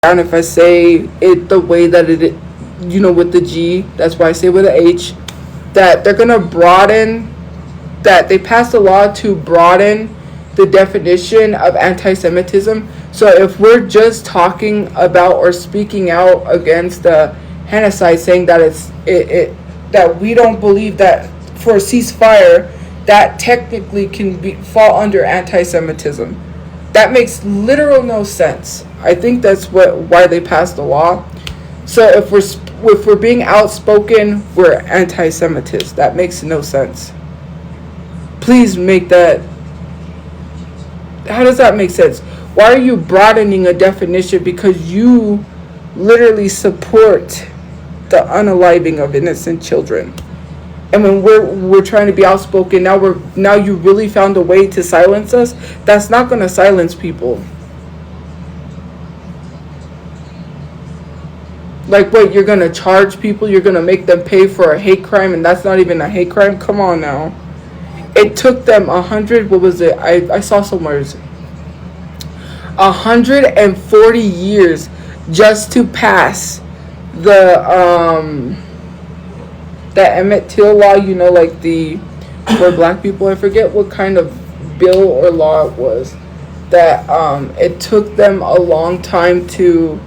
down if I say it the way that it, with the G. That's why I say with the H. That they're gonna broaden, that they passed a law to broaden the definition of anti-Semitism. So if we're just talking about or speaking out against the genocide, saying that that we don't believe that for a ceasefire, that technically can fall under anti-Semitism. That makes literal no sense. I think that's why they passed the law. So if we're being outspoken, we're anti-Semitist. That makes no sense. Please make that. How does that make sense? Why are you broadening a definition because you literally support the unaliving of innocent children? And when we're trying to be outspoken, now you really found a way to silence us. That's not going to silence people. Like what, you're going to charge people, you're going to make them pay for a hate crime, and that's not even a hate crime? Come on now. It took them 100, what was it? I saw somewhere 140 years just to pass the Emmett Till law, like for black people. I forget what kind of bill or law it was, that it took them a long time to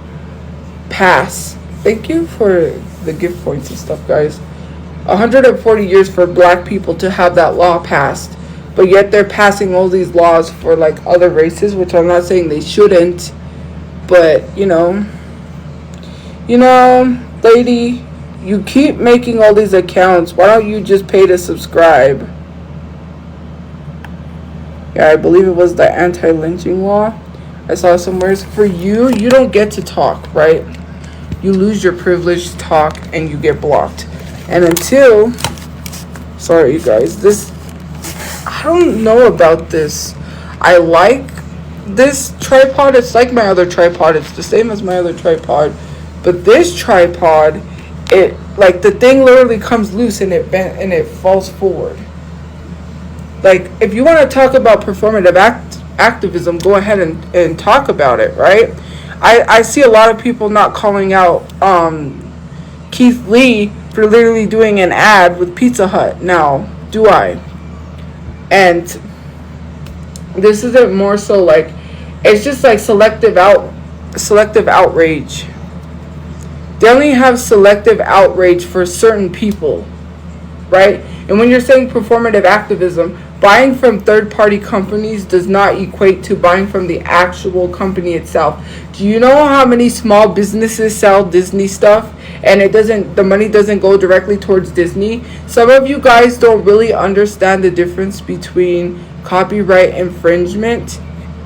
pass. Thank you for the gift points and stuff, guys. 140 years for black people to have that law passed, but yet they're passing all these laws for like other races, which I'm not saying they shouldn't, but lady, you keep making all these accounts. Why don't you just pay to subscribe? Yeah, I believe it was the anti-lynching law. I saw somewhere. For you don't get to talk, right? You lose your privilege to talk and you get blocked. And until, sorry you guys, I don't know about this. I like this tripod. It's like my other tripod. It's the same as my other tripod. But this tripod, it, like, the thing literally comes loose and it falls forward. Like, if you want to talk about performative activism, go ahead and talk about it, right? I see a lot of people not calling out Keith Lee for literally doing an ad with Pizza Hut. Now, do I? And this isn't more so like, it's just like selective outrage. They only have selective outrage for certain people, right? And when you're saying performative activism, buying from third-party companies does not equate to buying from the actual company itself. Do you know how many small businesses sell Disney stuff and the money doesn't go directly towards Disney? Some of you guys don't really understand the difference between copyright infringement,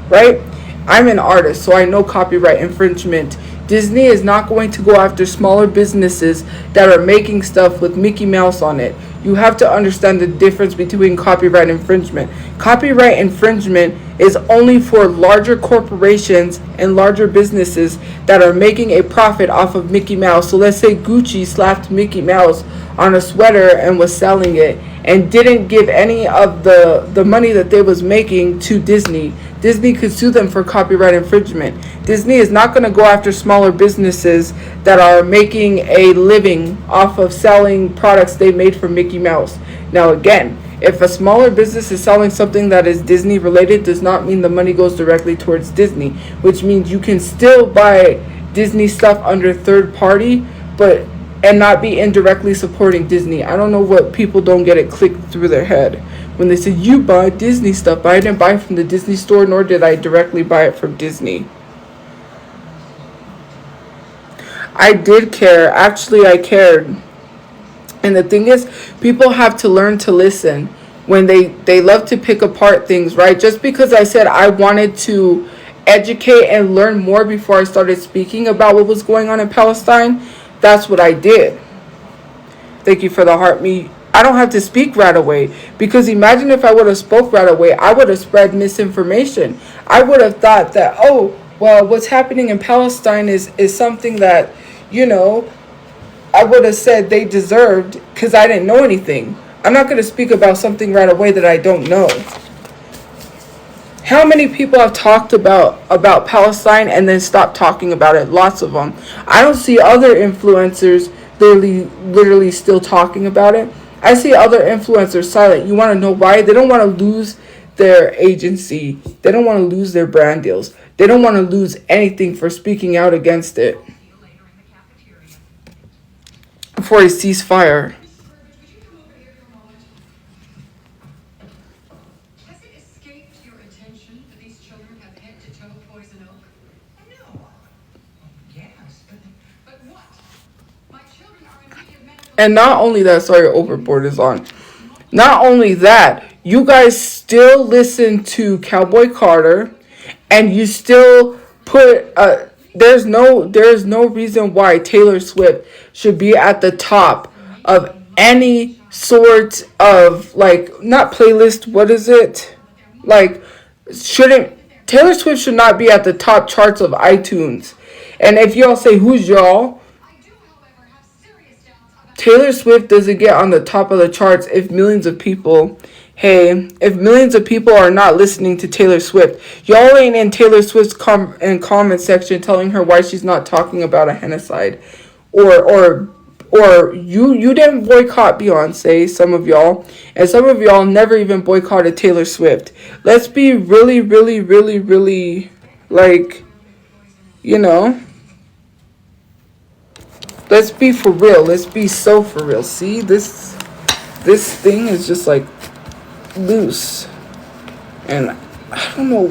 right? I'm an artist, so I know copyright infringement. Disney is not going to go after smaller businesses that are making stuff with Mickey Mouse on it. You have to understand the difference between copyright infringement. Copyright infringement is only for larger corporations and larger businesses that are making a profit off of Mickey Mouse. So let's say Gucci slapped Mickey Mouse on a sweater and was selling it and didn't give any of the money that they was making to Disney. Disney could sue them for copyright infringement. Disney is not going to go after smaller businesses that are making a living off of selling products they made for Mickey Mouse. Now again, if a smaller business is selling something that is Disney related, does not mean the money goes directly towards Disney, which means you can still buy Disney stuff under third party, and not be indirectly supporting Disney. I don't know what people don't get it clicked through their head when they say you buy Disney stuff. But I didn't buy it from the Disney store, nor did I directly buy it from Disney. I did care. Actually, I cared. And the thing is, people have to learn to listen when they love to pick apart things, right? Just because I said I wanted to educate and learn more before I started speaking about what was going on in Palestine, that's what I did. Thank you for the heart. I don't have to speak right away, because imagine if I would have spoke right away, I would have spread misinformation. I would have thought that, oh, well, what's happening in Palestine is something that, I would have said they deserved because I didn't know anything. I'm not going to speak about something right away that I don't know. How many people have talked about Palestine and then stopped talking about it? Lots of them. I don't see other influencers literally still talking about it. I see other influencers silent. You want to know why? They don't want to lose their agency. They don't want to lose their brand deals. They don't want to lose anything for speaking out against it for a ceasefire. And not only that, sorry, Overboard is on. Not only that, you guys still listen to Cowboy Carter, and you still put there's no reason why Taylor Swift should be at the top of any sort of, like, not playlist, what is it? Like, shouldn't Taylor Swift should not be at the top charts of iTunes. And if y'all say who's y'all, Taylor Swift doesn't get on the top of the charts if millions of people are not listening to Taylor Swift. Y'all ain't in Taylor Swift's comment section telling her why she's not talking about a genocide. Or you didn't boycott Beyonce, some of y'all, and some of y'all never even boycotted Taylor Swift. Let's be really, really, really, really, like, you know, let's be for real. Let's be so for real. See, this thing is just like loose, and I don't know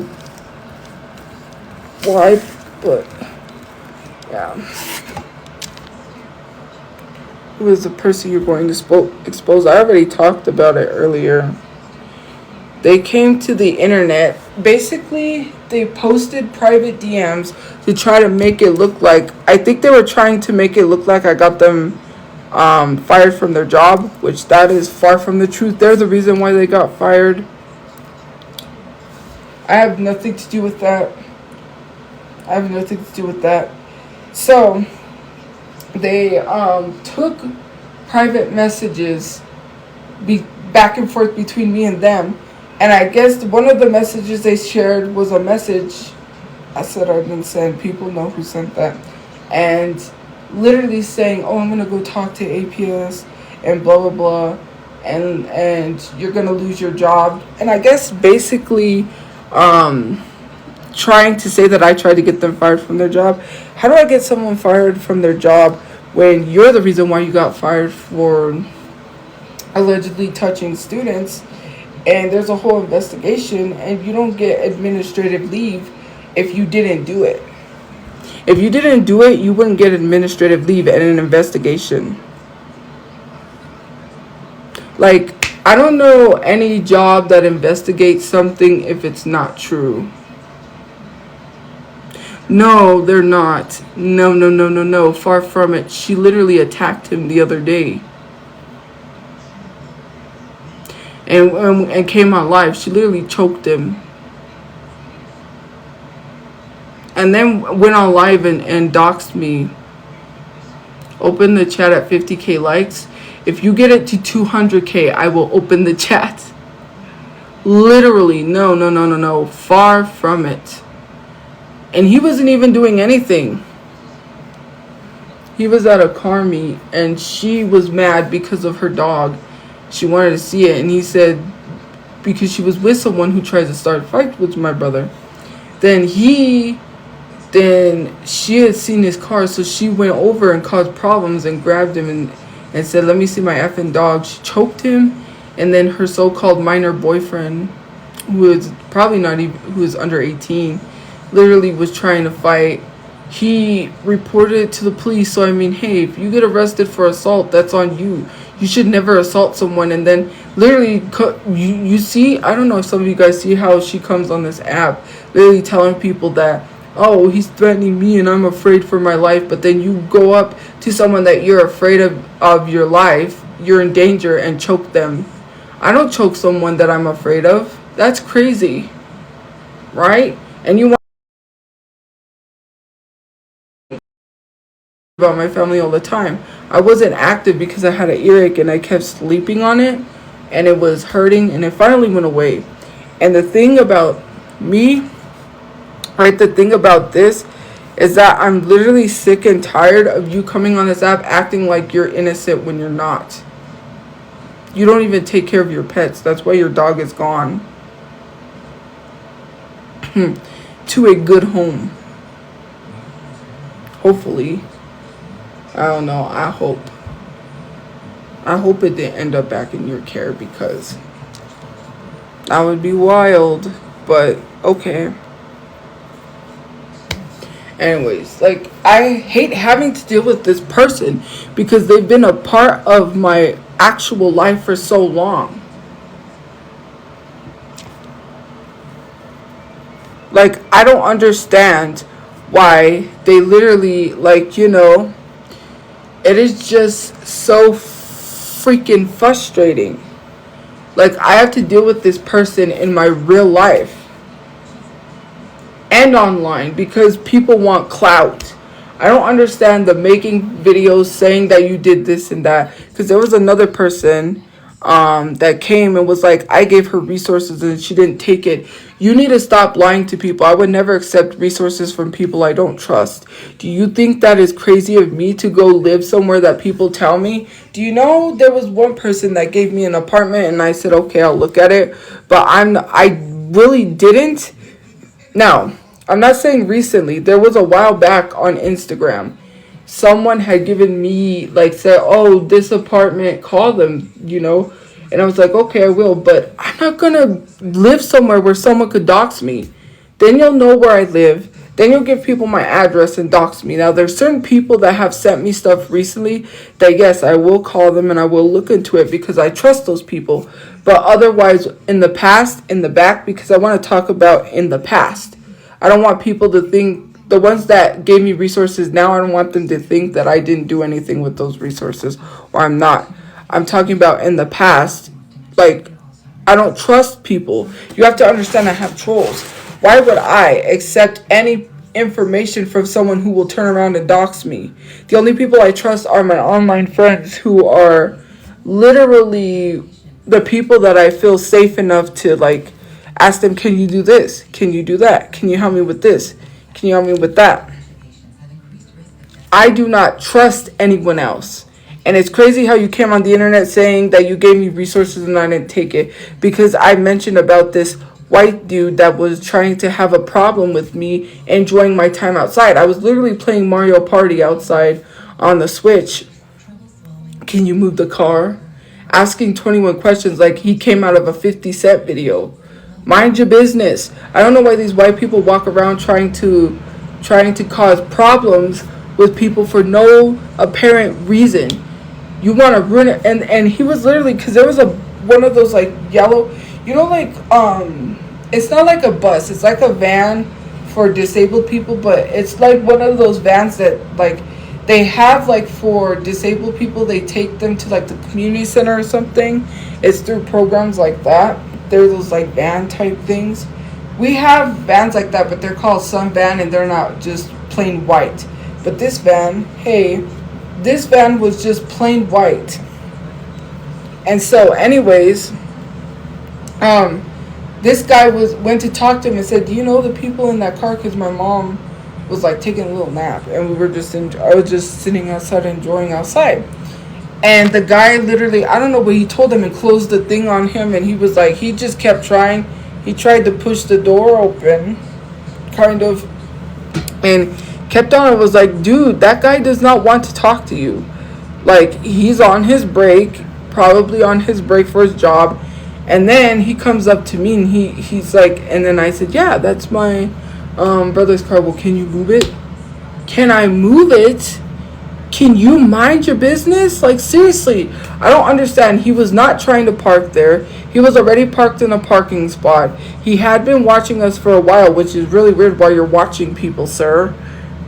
why, but yeah. Who is the person you're going to expose? I already talked about it earlier. They came to the internet. Basically, they posted private DMs to try to make it look like, I think they were trying to make it look like I got them fired from their job, which that is far from the truth. They're the reason why they got fired. I have nothing to do with that. So, they took private messages back and forth between me and them. And I guess one of the messages they shared was a message I said I didn't send. People know who sent that. And literally saying, oh, I'm going to go talk to APS and blah, blah, blah. And you're going to lose your job. And I guess basically trying to say that I tried to get them fired from their job. How do I get someone fired from their job when you're the reason why you got fired for allegedly touching students? And there's a whole investigation, and you don't get administrative leave if you didn't do it. If you didn't do it, you wouldn't get administrative leave and an investigation. Like, I don't know any job that investigates something if it's not true. No, they're not. No. Far from it. She literally attacked him the other day. And came on live. She literally choked him. And then went on live and doxed me. Open the chat at 50k likes. If you get it to 200k, I will open the chat. Literally, no. Far from it. And he wasn't even doing anything. He was at a car meet, and she was mad because of her dog. She wanted to see it, and he said because she was with someone who tries to start fights with my brother. Then she had seen his car, so she went over and caused problems and grabbed him and said, let me see my effing dog. She choked him, and then her so-called minor boyfriend, who is probably not even, who is under 18, literally was trying to fight. He reported it to the police. So I mean, hey, if you get arrested for assault, that's on you. You should never assault someone. And then literally, you see, I don't know if some of you guys see how she comes on this app, literally telling people that, oh, he's threatening me and I'm afraid for my life. But then you go up to someone that you're afraid of your life, you're in danger, and choke them. I don't choke someone that I'm afraid of. That's crazy, right? And you want about my family all the time. I wasn't active because I had an earache and I kept sleeping on it, and it was hurting, and it finally went away. And the thing about Me, right, the thing about this is that I'm literally sick and tired of you coming on this app acting like you're innocent when you're not. You don't even take care of your pets. That's why your dog is gone. To a good home. Hopefully. I don't know. I hope it didn't end up back in your care, because that would be wild. But okay. Anyways, like, I hate having to deal with this person because they've been a part of my actual life for so long. Like, I don't understand why they literally, like, you know, it is just so freaking frustrating. Like, I have to deal with this person in my real life and online because people want clout. I don't understand the making videos saying that you did this and that, because there was another person that came and was like, I gave her resources and she didn't take it. You need to stop lying to people. I would never accept resources from people I don't trust. Do you think that is crazy of me to go live somewhere that people tell me? Do you know there was one person that gave me an apartment and I said, okay, I'll look at it, but I really didn't. Now, I'm not saying recently. There was a while back on Instagram. Someone had given me, like, said, oh, this apartment, call them, you know. And I was like, okay, I will. But I'm not going to live somewhere where someone could dox me. Then you'll know where I live. Then you'll give people my address and dox me. Now, there's certain people that have sent me stuff recently that, yes, I will call them and I will look into it because I trust those people. But otherwise, in the past, in the back, because I want to talk about in the past. I don't want people to think, the ones that gave me resources now, I don't want them to think that I didn't do anything with those resources, or I'm not. I'm talking about in the past. Like, I don't trust people. You have to understand I have trolls. Why would I accept any information from someone who will turn around and dox me? The only people I trust are my online friends, who are literally the people that I feel safe enough to, like, ask them, can you do this? Can you do that? Can you help me with this? Can you help me with that? I do not trust anyone else. And it's crazy how you came on the internet saying that you gave me resources and I didn't take it. Because I mentioned about this white dude that was trying to have a problem with me enjoying my time outside. I was literally playing Mario Party outside on the Switch. Can you move the car? Asking 21 questions like he came out of a 50 Cent video. Mind your business. I don't know why these white people walk around trying to cause problems with people for no apparent reason. You want to ruin it. And he was literally, because there was one of those, like, yellow, you know, like, it's not like a bus, it's like a van for disabled people, but it's like one of those vans that, like, they have, like, for disabled people, they take them to, like, the community center or something. It's through programs like that. They're those, like, van type things. We have vans like that, but they're called Sun Van, and they're not just plain white. But this van, this van was just plain white. And so, anyways, this guy went to talk to him and said, do you know the people in that car? Because my mom was, like, taking a little nap, and I was just sitting outside enjoying outside. And the guy literally, I don't know what he told him, and closed the thing on him. And he was like, he just kept trying. He tried to push the door open, kind of, and kept on. It was like, dude, that guy does not want to talk to you. Like, he's on his break, probably on his break for his job. And then he comes up to me and he's like, and then I said, yeah, that's my brother's car. Well, can you move it? Can I move it? Can you mind your business? Like, seriously, I don't understand. He was not trying to park there. He was already parked in a parking spot. He had been watching us for a while, which is really weird why you're watching people, sir.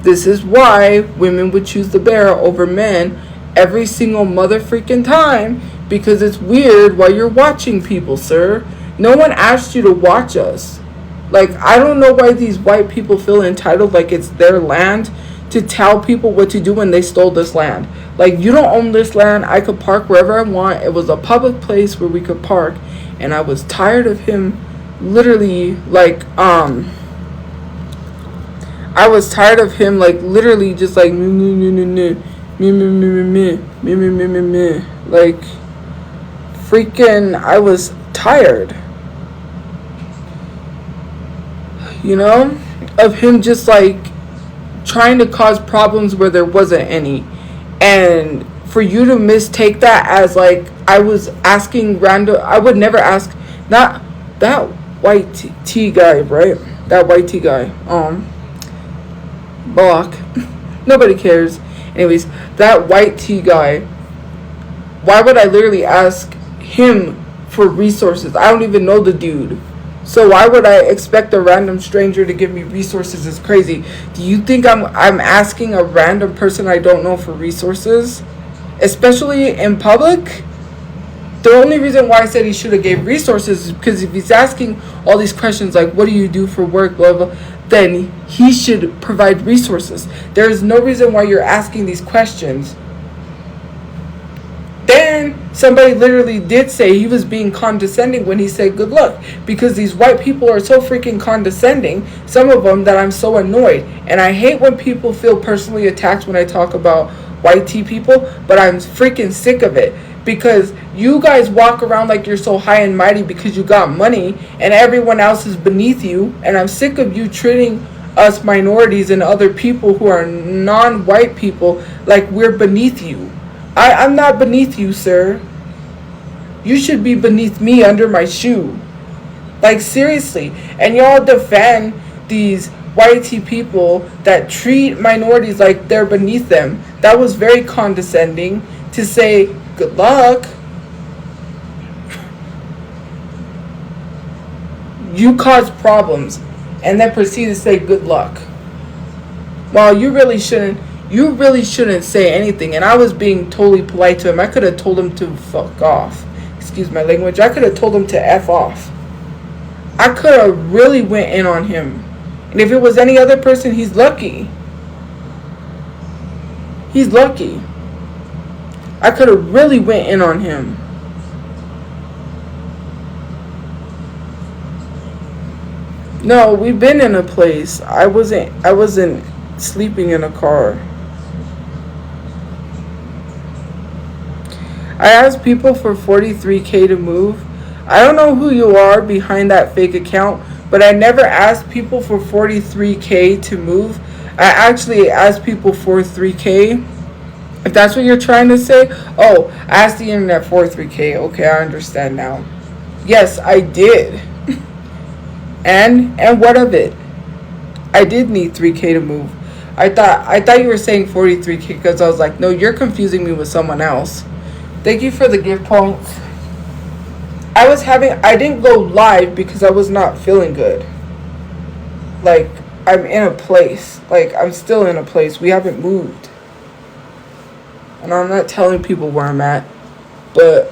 This is why women would choose the bear over men every single mother freaking time, because it's weird why you're watching people, sir. No one asked you to watch us. Like, I don't know why these white people feel entitled like it's their land to tell people what to do when they stole this land. Like, you don't own this land. I could park wherever I want. It was a public place where we could park. And I was tired of him literally, like, I was tired of him, like, literally just like me me me me me me me me me me me me me me, like, freaking, I was tired, you know, of him just like trying to cause problems where there wasn't any. And for you to mistake that as like I was asking random, I would never ask, not that white tea guy, right? That white tea guy. Block. Nobody cares. Anyways, that white tea guy, why would I literally ask him for resources? I don't even know the dude. So why would I expect a random stranger to give me resources? Is crazy. Do you think I'm asking a random person I don't know for resources? Especially in public? The only reason why I said he should have gave resources is because if he's asking all these questions like what do you do for work, blah blah, then he should provide resources. There is no reason why you're asking these questions. Then somebody literally did say he was being condescending when he said good luck, because these white people are so freaking condescending, some of them, that I'm so annoyed. And I hate when people feel personally attacked when I talk about white tea people, but I'm freaking sick of it, because you guys walk around like you're so high and mighty because you got money and everyone else is beneath you. And I'm sick of you treating us minorities and other people who are non-white people like we're beneath you. I'm not beneath you, sir. You should be beneath me, under my shoe. Like, seriously. And y'all defend these white tea people that treat minorities like they're beneath them. That was very condescending to say good luck. You cause problems and then proceed to say good luck. Well, you really shouldn't say anything. And I was being totally polite to him. I could have told him to fuck off. Excuse my language. I could have told him to F off. I could have really went in on him. And if it was any other person, he's lucky. He's lucky. I could have really went in on him. No, we've been in a place. I wasn't sleeping in a car. I asked people for 43K to move. I don't know who you are behind that fake account, but I never asked people for 43K to move. I actually asked people for 3K. If that's what you're trying to say. Oh, I asked the internet for 3K. Okay, I understand now. Yes, I did. And what of it? I did need 3K to move. I thought you were saying 43K because I was like, no, you're confusing me with someone else. Thank you for the gift points. I didn't go live because I was not feeling good. Like, I'm in a place. Like, I'm still in a place. We haven't moved. And I'm not telling people where I'm at. But,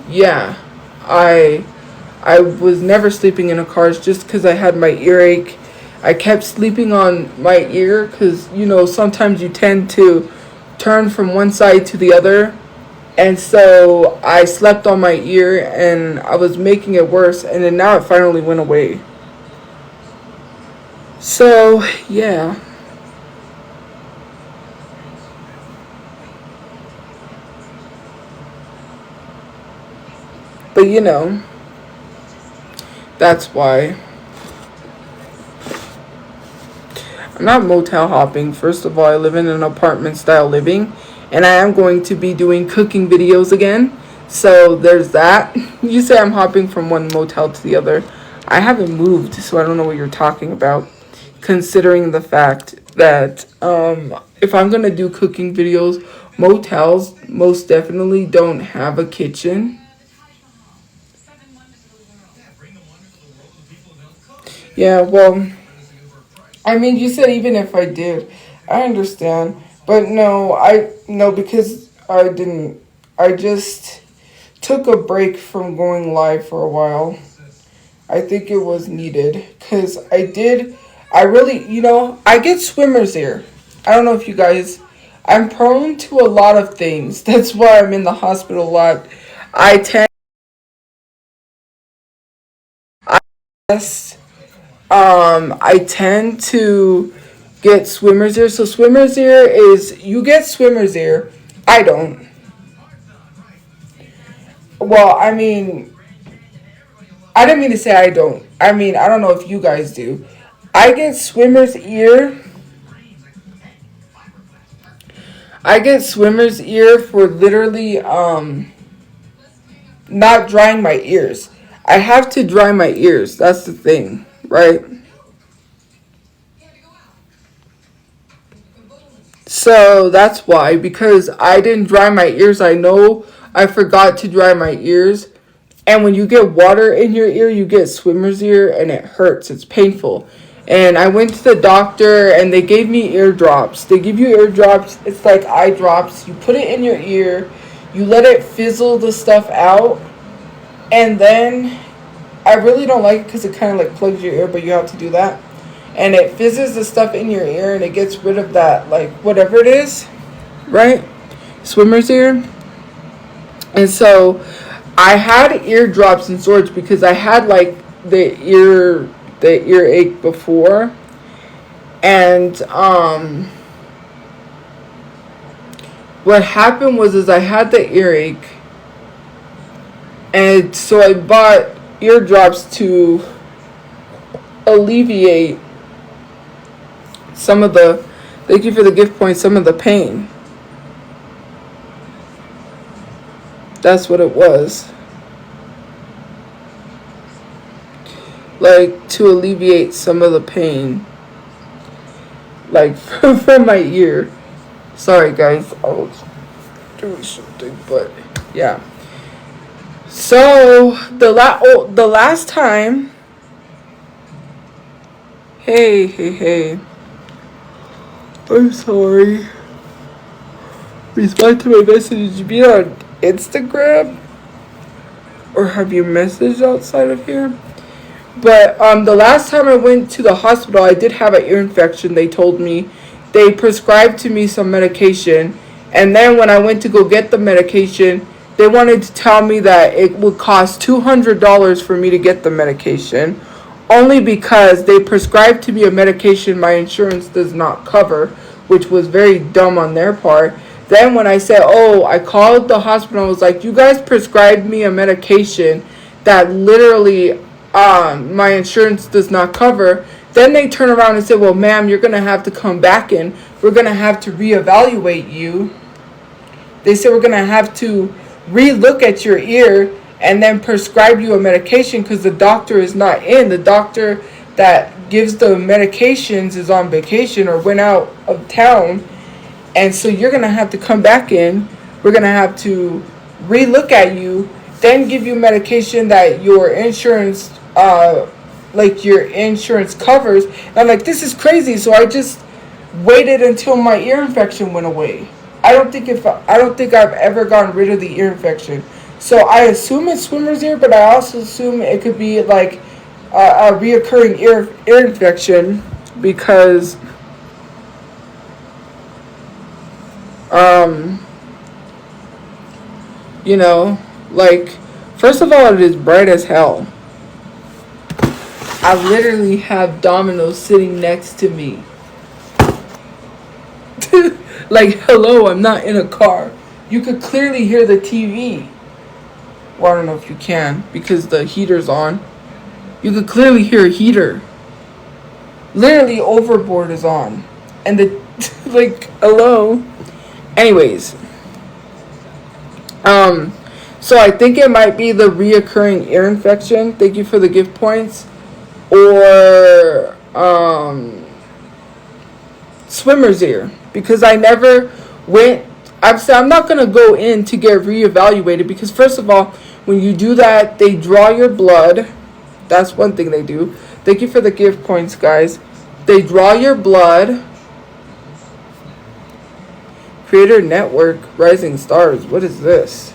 yeah. I was never sleeping in a car just because I had my earache. I kept sleeping on my ear because, you know, sometimes you tend to turn from one side to the other. And so I slept on my ear and I was making it worse. And then now it finally went away. So, yeah. But, you know, that's why. I'm not motel hopping. First of all, I live in an apartment style living. And I am going to be doing cooking videos again. So there's that. You say I'm hopping from one motel to the other. I haven't moved, so I don't know what you're talking about. Considering the fact that if I'm going to do cooking videos, motels most definitely don't have a kitchen. Yeah, well, I mean, you said even if I did, I understand. But no, because I just took a break from going live for a while. I think it was needed. Because I really, I get swimmer's ear. I don't know if you guys, I'm prone to a lot of things. That's why I'm in the hospital a lot. I tend chest, I tend to get swimmer's ear. So swimmer's ear is, you get swimmer's ear. I don't. Well, I mean, I didn't mean to say I don't. I mean, I don't know if you guys do. I get swimmer's ear. I get swimmer's ear for literally not drying my ears. I have to dry my ears. That's the thing, right? So that's why, because I didn't dry my ears. I know I forgot to dry my ears. And when you get water in your ear, you get swimmer's ear, and it hurts. It's painful. And I went to the doctor, and they gave me ear drops. They give you ear drops. It's like eye drops. You put it in your ear. You let it fizzle the stuff out. And then, I really don't like it because it kind of like plugs your ear, but you have to do that. And it fizzes the stuff in your ear, and it gets rid of that, like, whatever it is, right? Swimmer's ear. And so I had eardrops and storage because I had like the earache before. And what happened was I had the earache, and so I bought eardrops to alleviate some of the, thank you for the gift point, some of the pain. That's what it was. Like, to alleviate some of the pain. Like, from my ear. Sorry, guys. I was doing something, but, yeah. So, the last time... Hey. I'm sorry. Respond to my message. Did you be on Instagram? Or have you messaged outside of here? But the last time I went to the hospital, I did have an ear infection. They told me. They prescribed to me some medication. And then when I went to go get the medication, they wanted to tell me that it would cost $200 for me to get the medication. Only because they prescribed to me a medication my insurance does not cover, which was very dumb on their part. Then when I said, I called the hospital and was like, you guys prescribed me a medication that literally my insurance does not cover. Then they turn around and say, well, ma'am, you're going to have to come back in. We're going to have to reevaluate you. They said we're going to have to relook at your ear and then prescribe you a medication because the doctor is not in. The doctor that gives the medications is on vacation or went out of town. And so you're going to have to come back in. We're going to have to relook at you, then give you medication that your insurance, your insurance covers. And I'm like, this is crazy. So I just waited until my ear infection went away. I don't think I've ever gotten rid of the ear infection. So I assume it's swimmer's ear, but I also assume it could be like a reoccurring ear infection because first of all, it is bright as hell. I literally have Domino's sitting next to me. Like, hello, I'm not in a car. You could clearly hear the TV. Well, I don't know if you can because the heater's on. You could clearly hear a heater. Literally, overboard is on. And the, hello. Anyways. So I think it might be the reoccurring ear infection. Thank you for the gift points. Or, swimmer's ear. Because I never went, I'm not going to go in to get reevaluated because first of all, when you do that, they draw your blood. That's one thing they do. Thank you for the gift points, guys. They draw your blood. Creator Network, Rising Stars. What is this?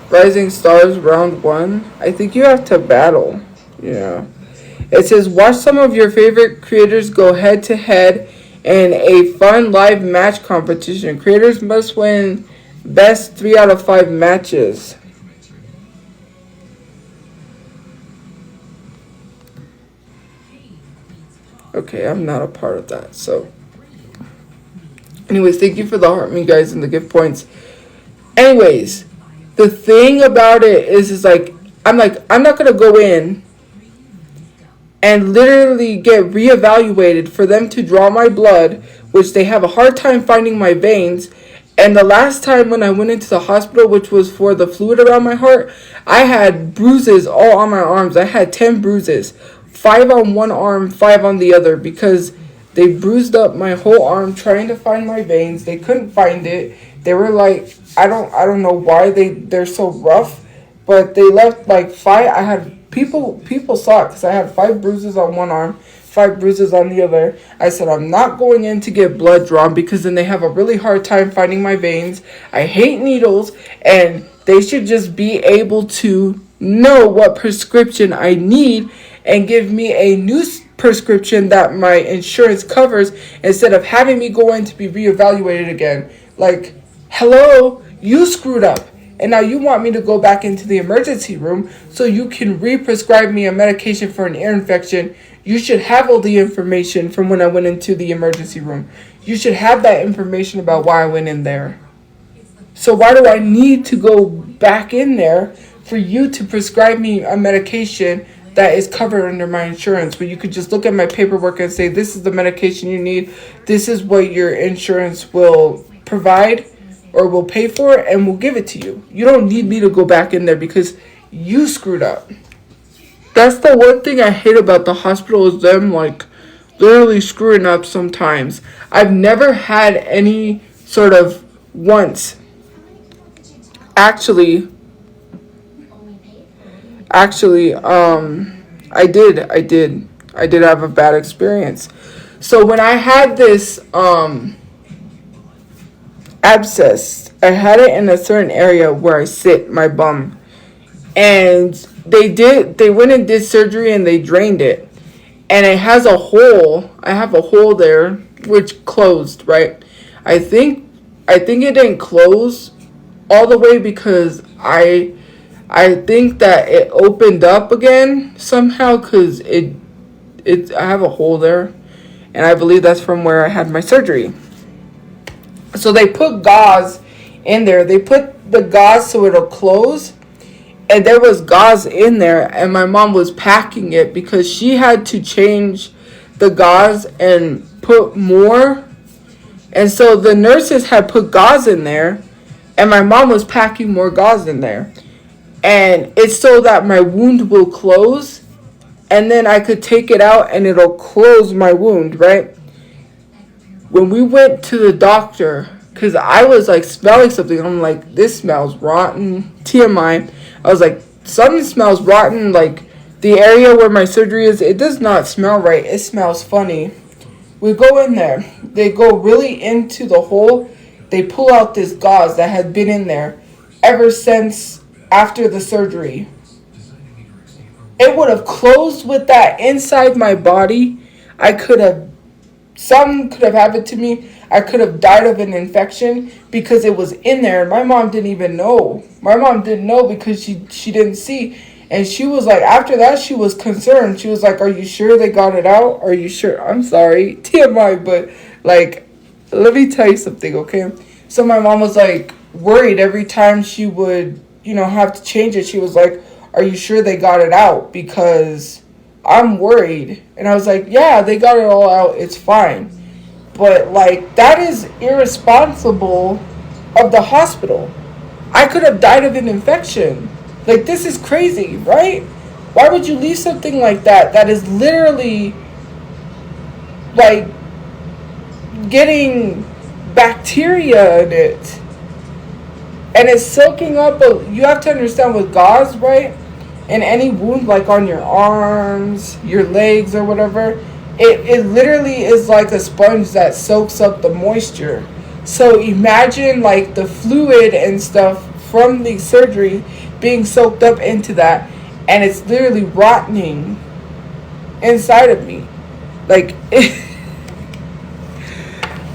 Rising Stars, round 1. I think you have to battle. Yeah. It says, watch some of your favorite creators go head to head in a fun live match competition. Creators must win best 3 out of 5 matches. Okay, I'm not a part of that. So, anyways, thank you for the heart, me guys, and the gift points. Anyways, the thing about it is I'm not gonna go in and literally get reevaluated for them to draw my blood, which they have a hard time finding my veins. And the last time when I went into the hospital, which was for the fluid around my heart, I had bruises all on my arms. I had 10 bruises, 5 on one arm, 5 on the other, because they bruised up my whole arm trying to find my veins. They couldn't find it. They were like, I don't know why they're so rough, but they left like 5. I had people saw it because I had 5 bruises on one arm, 5 bruises on the other. I said, I'm not going in to get blood drawn because then they have a really hard time finding my veins. I hate needles, and they should just be able to know what prescription I need and give me a new prescription that my insurance covers instead of having me go in to be reevaluated again. Like, hello, you screwed up. And now you want me to go back into the emergency room so you can re-prescribe me a medication for an ear infection. You should have all the information from when I went into the emergency room. You should have that information about why I went in there. So why do I need to go back in there for you to prescribe me a medication that is covered under my insurance, where you could just look at my paperwork and say, this is the medication you need, this is what your insurance will provide or will pay for, and we'll give it to you. You don't need me to go back in there because you screwed up. That's the one thing I hate about the hospital, is them like literally screwing up sometimes. I've never had any sort of once. Actually, I did have a bad experience. So when I had this abscess, I had it in a certain area where I sit my bum, and they went and did surgery and they drained it, and it has a hole. I have a hole there which closed, right? I think it didn't close all the way because I think that it opened up again somehow, because I have a hole there, and I believe that's from where I had my surgery. So they put gauze in there. They put the gauze so it'll close, and there was gauze in there, and my mom was packing it because she had to change the gauze and put more. And so the nurses had put gauze in there, and my mom was packing more gauze in there. And it's so that my wound will close, and then I could take it out and it'll close my wound, right? When we went to the doctor, because I was like smelling something, I'm like, this smells rotten, TMI. I was like, something smells rotten, like the area where my surgery is, it does not smell right, it smells funny. We go in there, they go really into the hole, they pull out this gauze that had been in there ever since after the surgery. It would have closed with that inside my body. Something could have happened to me. I could have died of an infection because it was in there. And my mom didn't even know. My mom didn't know because she didn't see. And she was like, after that, she was concerned. She was like, are you sure they got it out? Are you sure? I'm sorry, TMI, but like, let me tell you something, okay? So my mom was like worried every time she would, have to change it. She was like, are you sure they got it out? Because I'm worried. And I was like, yeah, they got it all out. It's fine. But like, that is irresponsible of the hospital. I could have died of an infection. Like, this is crazy, right? Why would you leave something like that is literally like getting bacteria in it? And it's soaking up, you have to understand with gauze, right? And any wound, like on your arms, your legs, or whatever, it literally is like a sponge that soaks up the moisture. So imagine like the fluid and stuff from the surgery being soaked up into that, and it's literally rotting inside of me. Like,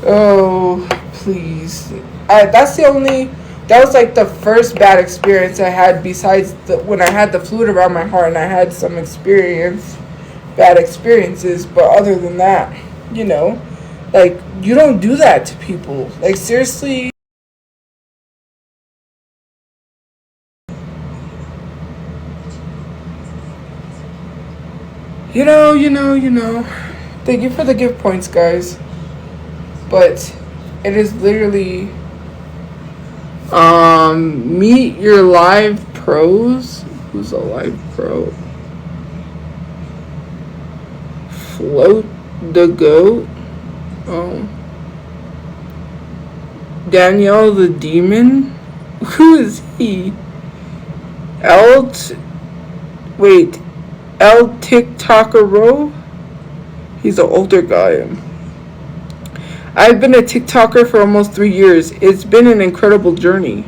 oh, please. That was like the first bad experience I had besides when I had the fluid around my heart and I had some experience bad experiences, but other than that, you know, like, you don't do that to people. Like, seriously. You know. Thank you for the gift points, guys. But it is literally meet your live pros. Who's a live pro? Float the goat. Oh. Danielle the demon. Who is he? Wait. El TikToker. He's an older guy. I've been a TikToker for almost 3 years. It's been an incredible journey.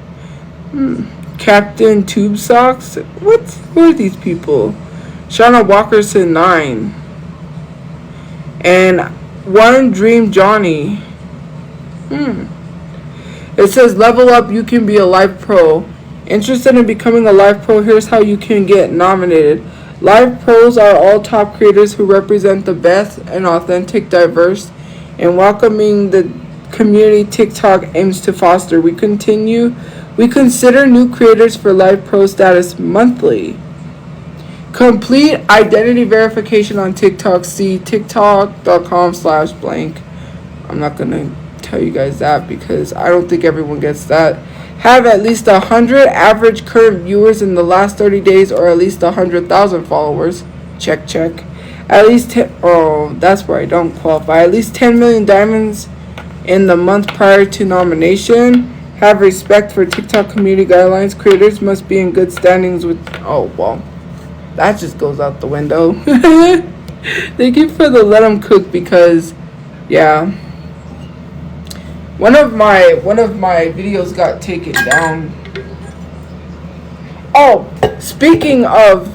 Captain Tube Socks? What? Who are these people? Shauna Walkerson 9. And One Dream Johnny. It says level up, you can be a live pro. Interested in becoming a live pro? Here's how you can get nominated. Live pros are all top creators who represent the best and authentic, diverse, and welcoming the community TikTok aims to foster. We consider new creators for live pro status monthly. Complete identity verification on TikTok. See tiktok.com/blank. I'm not going to tell you guys that because I don't think everyone gets that. Have at least 100 average current viewers in the last 30 days or at least 100,000 followers. Check. At least 10, oh, that's where I don't qualify. At least 10 million diamonds in the month prior to nomination. Have respect for TikTok community guidelines. Creators must be in good standings with... Oh, well. That just goes out the window. Thank you for the let 'em cook because, yeah. One of my videos got taken down. Oh, speaking of,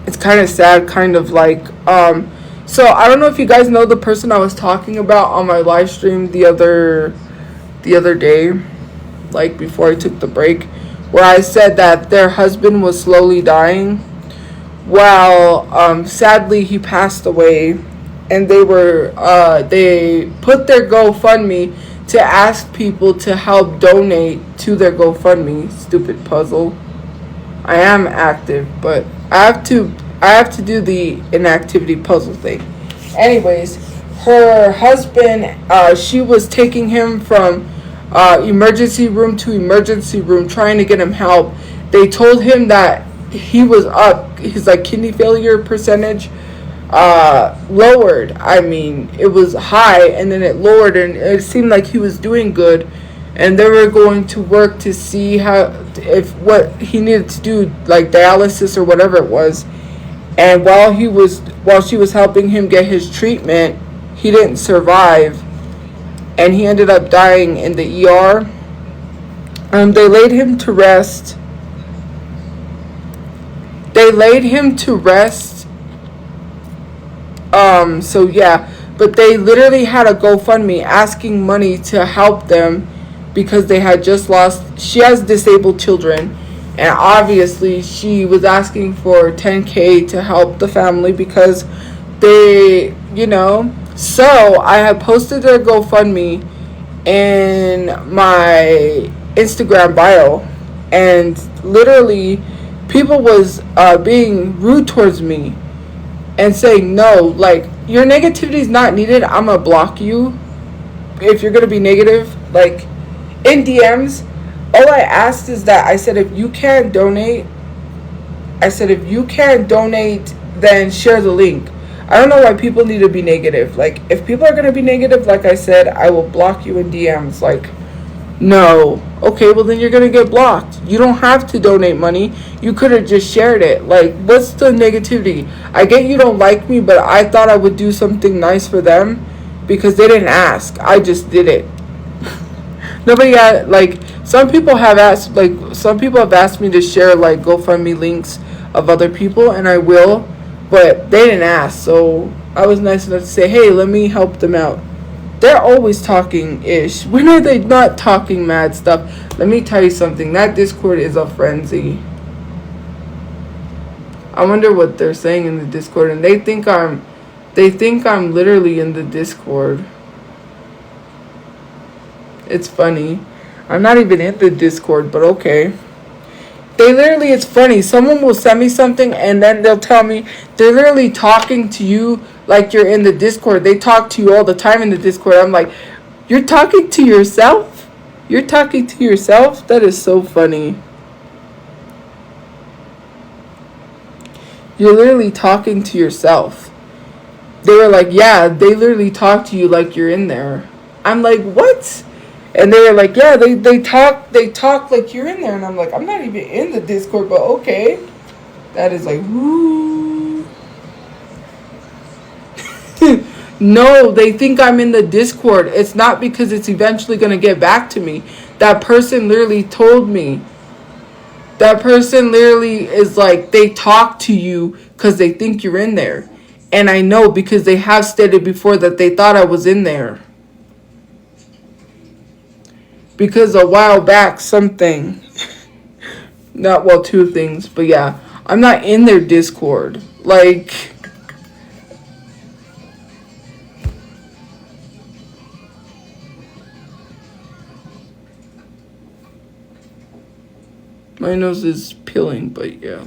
it's kind of sad, kind of like, so I don't know if you guys know the person I was talking about on my live stream the other day, like before I took the break, where I said that their husband was slowly dying. Well, sadly he passed away. And they put their GoFundMe to ask people to help donate to their GoFundMe. Stupid puzzle. I am active, but I have to do the inactivity puzzle thing. Anyways, her husband, she was taking him from emergency room to emergency room trying to get him help. They told him that he was up, his like kidney failure percentage lowered. I mean, it was high and then it lowered, and it seemed like he was doing good, and they were going to work to see what he needed to do, like dialysis or whatever it was. And while she was helping him get his treatment, he didn't survive, and he ended up dying in the ER. They laid him to rest. So yeah, but they literally had a GoFundMe asking money to help them because they had just lost, she has disabled children, and obviously she was asking for 10K to help the family because they, so I had posted their GoFundMe in my Instagram bio, and literally people was being rude towards me and saying, no, like, your negativity is not needed. I'm gonna block you if you're gonna be negative. Like, in DMs, all I asked is that I said, if you can't donate, then share the link. I don't know why people need to be negative. Like, if people are gonna be negative, like I said, I will block you in DMs. Like, no. Okay, well then you're gonna get blocked. You don't have to donate money. You could have just shared it. Like, what's the negativity? I get you don't like me, but I thought I would do something nice for them because they didn't ask. I just did it. Nobody had, like, some people have asked me to share like GoFundMe links of other people, and I will, but they didn't ask. So I was nice enough to say, hey, let me help them out. They're always talking ish. When are they not talking mad stuff? Let me tell you something. That Discord is a frenzy. I wonder what they're saying in the Discord, and they think I'm literally in the Discord. It's funny. I'm not even in the Discord, but okay. They literally, it's funny. Someone will send me something and then they'll tell me they're literally talking to you like you're in the Discord. They talk to you all the time in the Discord. I'm like, you're talking to yourself? You're talking to yourself? That is so funny. You're literally talking to yourself. They were like, yeah, they literally talk to you like you're in there. I'm like, what? And they were like, yeah, they talk like you're in there. And I'm like, I'm not even in the Discord, but okay. That is like, woo. No, they think I'm in the Discord. It's not because it's eventually going to get back to me. That person literally told me. That person literally is like, they talk to you because they think you're in there. And I know because they have stated before that they thought I was in there. Because a while back, something. Not, well, two things. But yeah, I'm not in their Discord. Like, my nose is peeling, but yeah.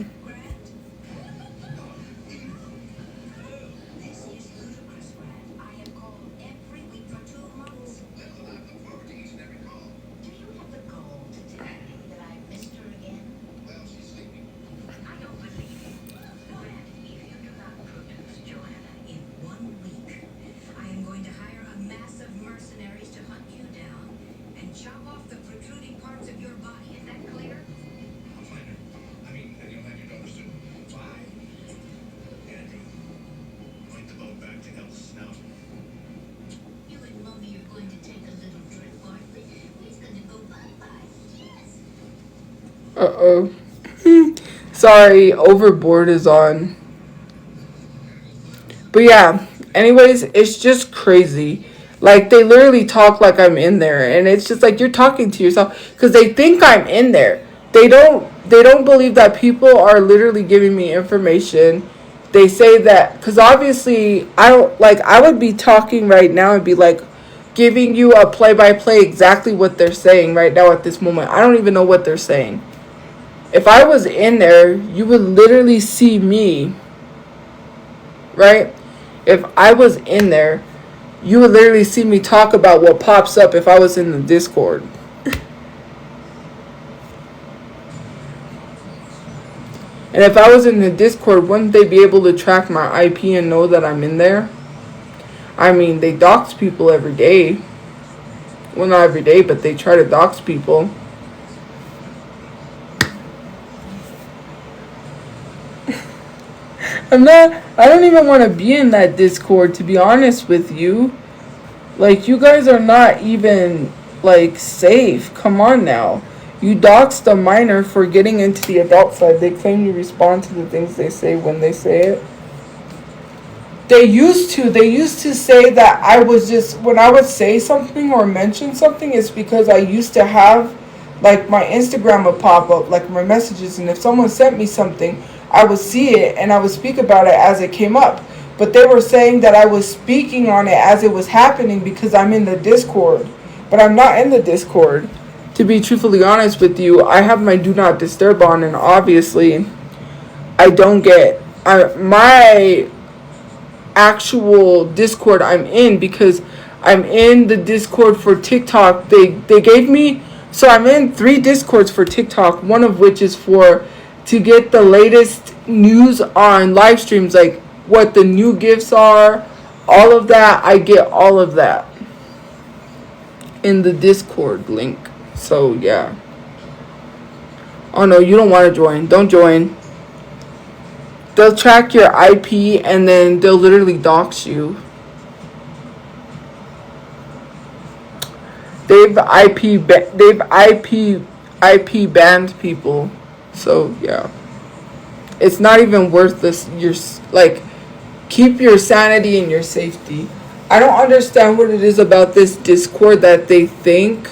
Uh-oh. Sorry, Overboard is on. But yeah, anyways, it's just crazy. Like, they literally talk like I'm in there. And it's just like, you're talking to yourself. Because they think I'm in there. They don't believe that people are literally giving me information. They say that, because obviously, I would be talking right now and be like, giving you a play-by-play exactly what they're saying right now at this moment. I don't even know what they're saying. If I was in there, you would literally see me, right? If I was in there, you would literally see me talk about what pops up if I was in the Discord. And if I was in the Discord, wouldn't they be able to track my IP and know that I'm in there? I mean, they dox people every day. Well, not every day, but they try to dox people. I don't even want to be in that Discord, to be honest with you. Like, you guys are not even, like, safe. Come on now. You doxed a minor for getting into the adult side. They claim you respond to the things they say when they say it. They used to say that I was just, when I would say something or mention something, it's because I used to have, like, my Instagram would pop up, like, my messages, and if someone sent me something, I would see it and I would speak about it as it came up. But they were saying that I was speaking on it as it was happening because I'm in the Discord. But I'm not in the Discord. To be truthfully honest with you, I have my do not disturb on, and obviously I don't get my actual Discord I'm in, because I'm in the Discord for TikTok. They gave me, so I'm in 3 Discords for TikTok, one of which is to get the latest news on live streams, like what the new gifts are, all of that. I get all of that in the Discord link. So yeah. Oh no, you don't want to join. Don't join. They'll track your IP and then they'll literally dox you. They've IP banned people. So yeah, it's not even worth this. You're like, keep your sanity and your safety. I don't understand what it is about this Discord that they think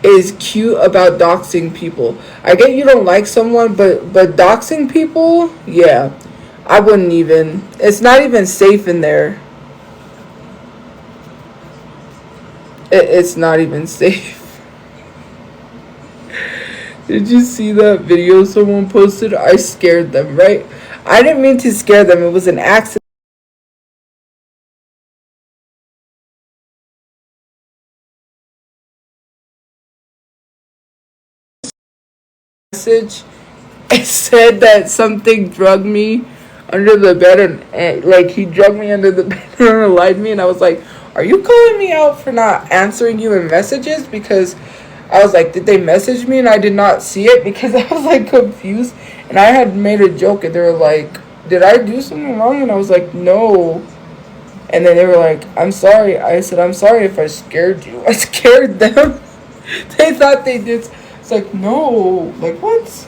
is cute about doxing people. I get you don't like someone, but doxing people, yeah, I wouldn't even. It's not even safe in there. It's not even safe. Did you see that video someone posted? I scared them, right? I didn't mean to scare them. It was an accident. Message. It said that something drugged me under the bed, and like he drugged me under the bed and lied me, and I was like, "Are you calling me out for not answering you in messages?" Because I was like, "Did they message me and I did not see it?" Because I was like confused, and I had made a joke, and they were like, "Did I do something wrong?" And I was like, "No." And then they were like, "I'm sorry." I said, "I'm sorry if I scared you." I scared them. They thought they did. It's like, no, like what?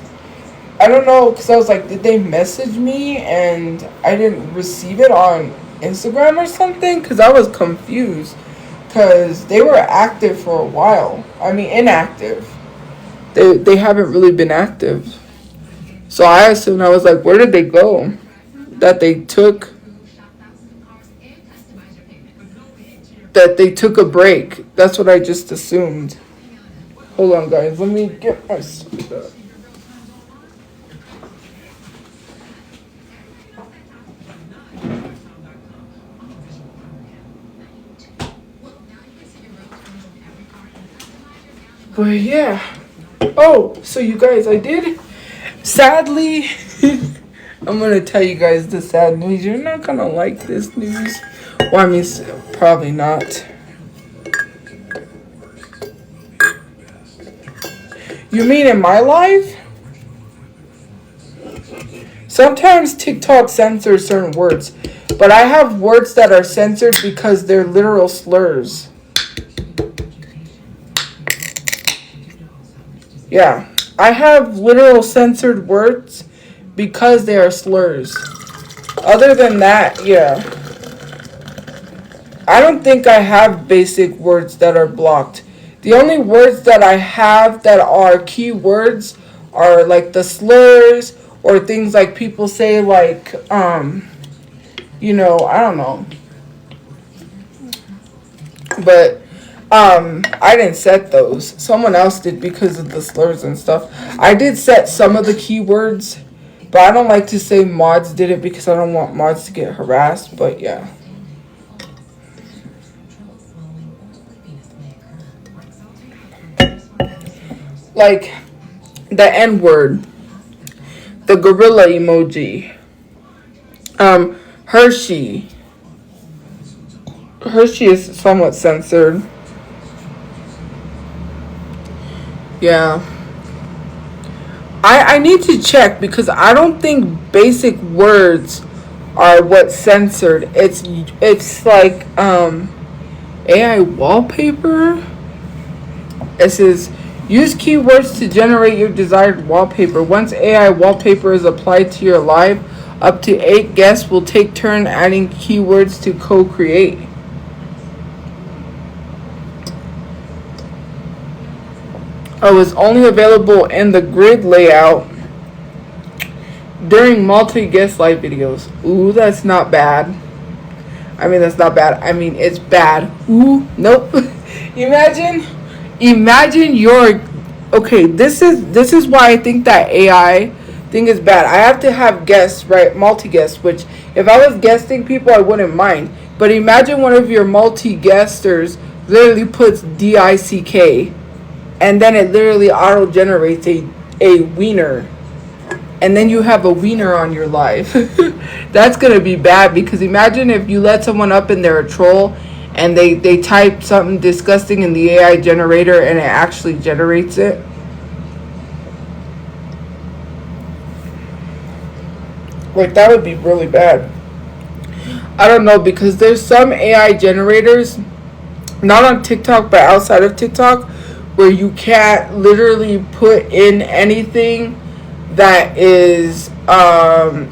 I don't know, because I was like, did they message me and I didn't receive it on Instagram or something? Because I was confused. Because they were active for a while. I mean, inactive. They haven't really been active. So I assumed, I was like, where did they go? That they took a break. That's what I just assumed. Hold on, guys. Let me get my stuff. But yeah. Oh, so you guys, I did. Sadly, I'm going to tell you guys the sad news. You're not going to like this news. Well, I mean, probably not. You mean in my life? Sometimes TikTok censors certain words, but I have words that are censored because they're literal slurs. Yeah, I have literal censored words because they are slurs. Other than that, yeah. I don't think I have basic words that are blocked. The only words that I have that are keywords are like the slurs or things like people say like, you know, I don't know. But I didn't set those. Someone else did because of the slurs and stuff. I did set some of the keywords, but I don't like to say mods did it because I don't want mods to get harassed, but yeah. Like the N-word, the gorilla emoji, Hershey. Hershey is somewhat censored. Yeah. I need to check because I don't think basic words are what's censored. It's like AI wallpaper. It says use keywords to generate your desired wallpaper. Once AI wallpaper is applied to your live, up to 8 guests will take turn adding keywords to co-create. Oh, it's only available in the grid layout during multi-guest live videos. Ooh, that's not bad. I mean, that's not bad. I mean, it's bad. Ooh, nope. Imagine your. Okay, this is why I think that AI thing is bad. I have to have guests, right? Multi-guests, which if I was guesting people, I wouldn't mind. But imagine one of your multi-guesters literally puts DICK. And then it literally auto-generates a wiener. And then you have a wiener on your live. That's going to be bad because imagine if you let someone up and they're a troll and they type something disgusting in the AI generator and it actually generates it. Like, that would be really bad. I don't know, because there's some AI generators, not on TikTok, but outside of TikTok, where you can't literally put in anything that is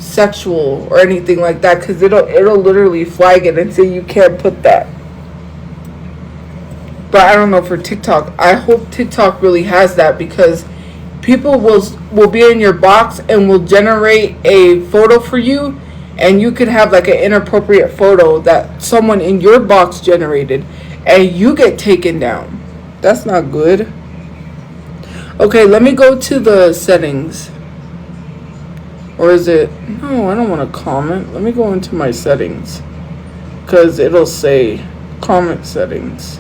sexual or anything like that, because it'll literally flag it and say you can't put that. But I don't know for TikTok. I hope TikTok really has that, because people will be in your box and will generate a photo for you, and you could have like an inappropriate photo that someone in your box generated, and you get taken down. That's not good. Okay, let me go to the settings. Or is it... No, I don't want to comment. Let me go into my settings, because it'll say comment settings.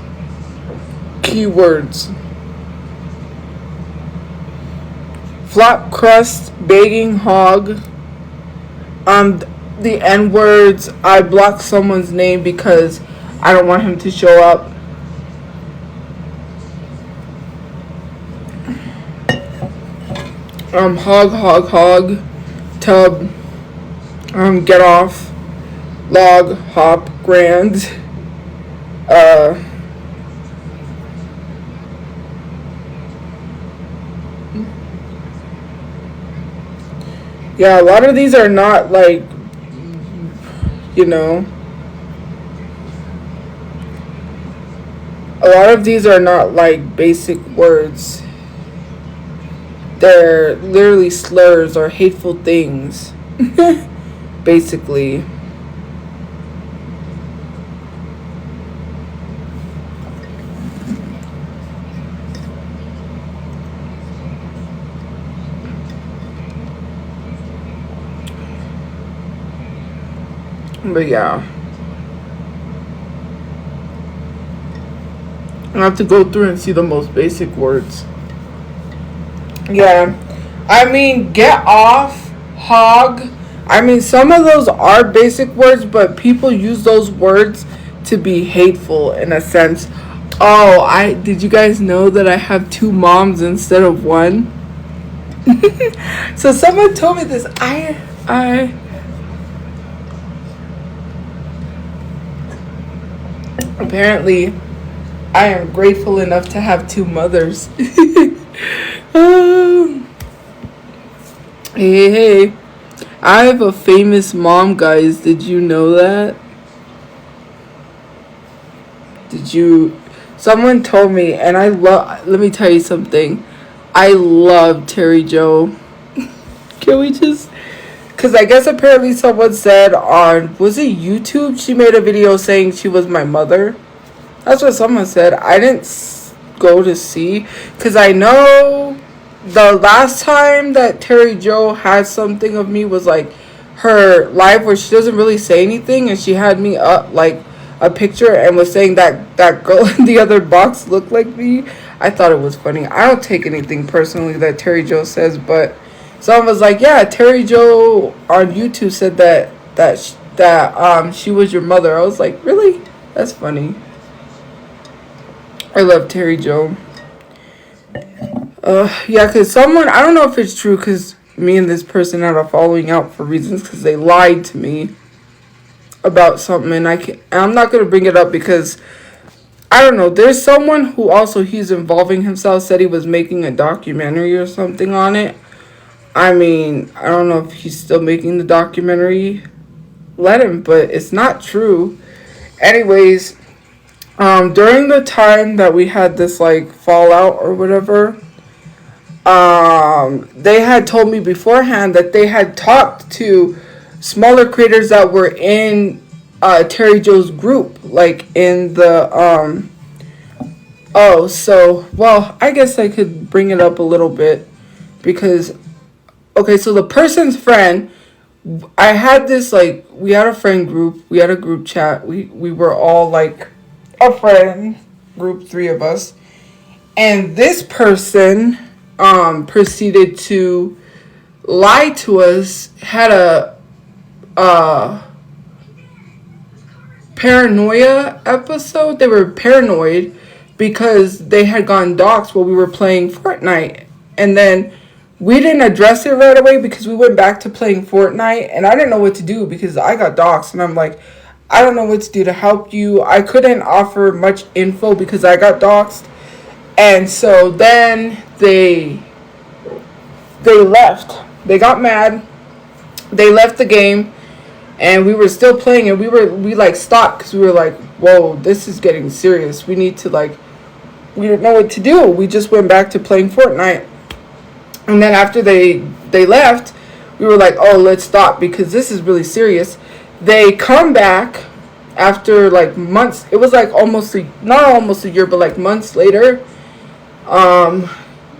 Keywords. Flop crust, begging hog. The N words. I blocked someone's name because I don't want him to show up. Hog, tub, get off, log, hop, grand, yeah, a lot of these are not like, you know, a lot of these are not like basic words. They're literally slurs or hateful things, basically. But yeah, I have to go through and see the most basic words. Yeah, I mean, get off, hog. I mean, some of those are basic words, but people use those words to be hateful in a sense. Oh, did you guys know that I have 2 moms instead of 1? So someone told me this. Apparently, I am grateful enough to have 2 mothers. Hey, I have a famous mom, guys. Did you know that? Someone told me, and let me tell you something. I love Terry Jo. Can we just, because I guess apparently someone said on, was it YouTube? She made a video saying she was my mother. That's what someone said. I didn't go to see, because I know the last time that Terry Jo had something of me was like her live where she doesn't really say anything, and she had me up like a picture and was saying that girl in the other box looked like me. I thought it was funny. I don't take anything personally that Terry Jo says, but someone was like, yeah, Terry Jo on YouTube said that she was your mother. I was like, really? That's funny. I love Terry Jo. Yeah, because someone, I don't know if it's true, because me and this person had a falling out for reasons, because they lied to me about something, and I'm not going to bring it up because, I don't know, there's someone who also, he's involving himself, said he was making a documentary or something on it. I mean, I don't know if he's still making the documentary. Let him, but it's not true. Anyways, during the time that we had this, like, fallout or whatever, they had told me beforehand that they had talked to smaller creators that were in Terry Jo's group, like in the well, I guess I could bring it up a little bit, because okay, so the person's friend, I had this, like, we had a friend group, we had a group chat, we were all like a friend group, 3 of us, and this person proceeded to lie to us, had a paranoia episode. They were paranoid because they had gone doxxed while we were playing Fortnite, and then we didn't address it right away because we went back to playing Fortnite, and I didn't know what to do because I got doxxed, and I'm like, I don't know what to do to help you. I couldn't offer much info because I got doxxed. And so then they left. They got mad. They left the game, and we were still playing, and we like stopped because we were like, whoa, this is getting serious. We need to, like, we didn't know what to do. We just went back to playing Fortnite. And then after they left, we were like, oh, let's stop because this is really serious. They come back after like months. It was like not almost a year, but like months later.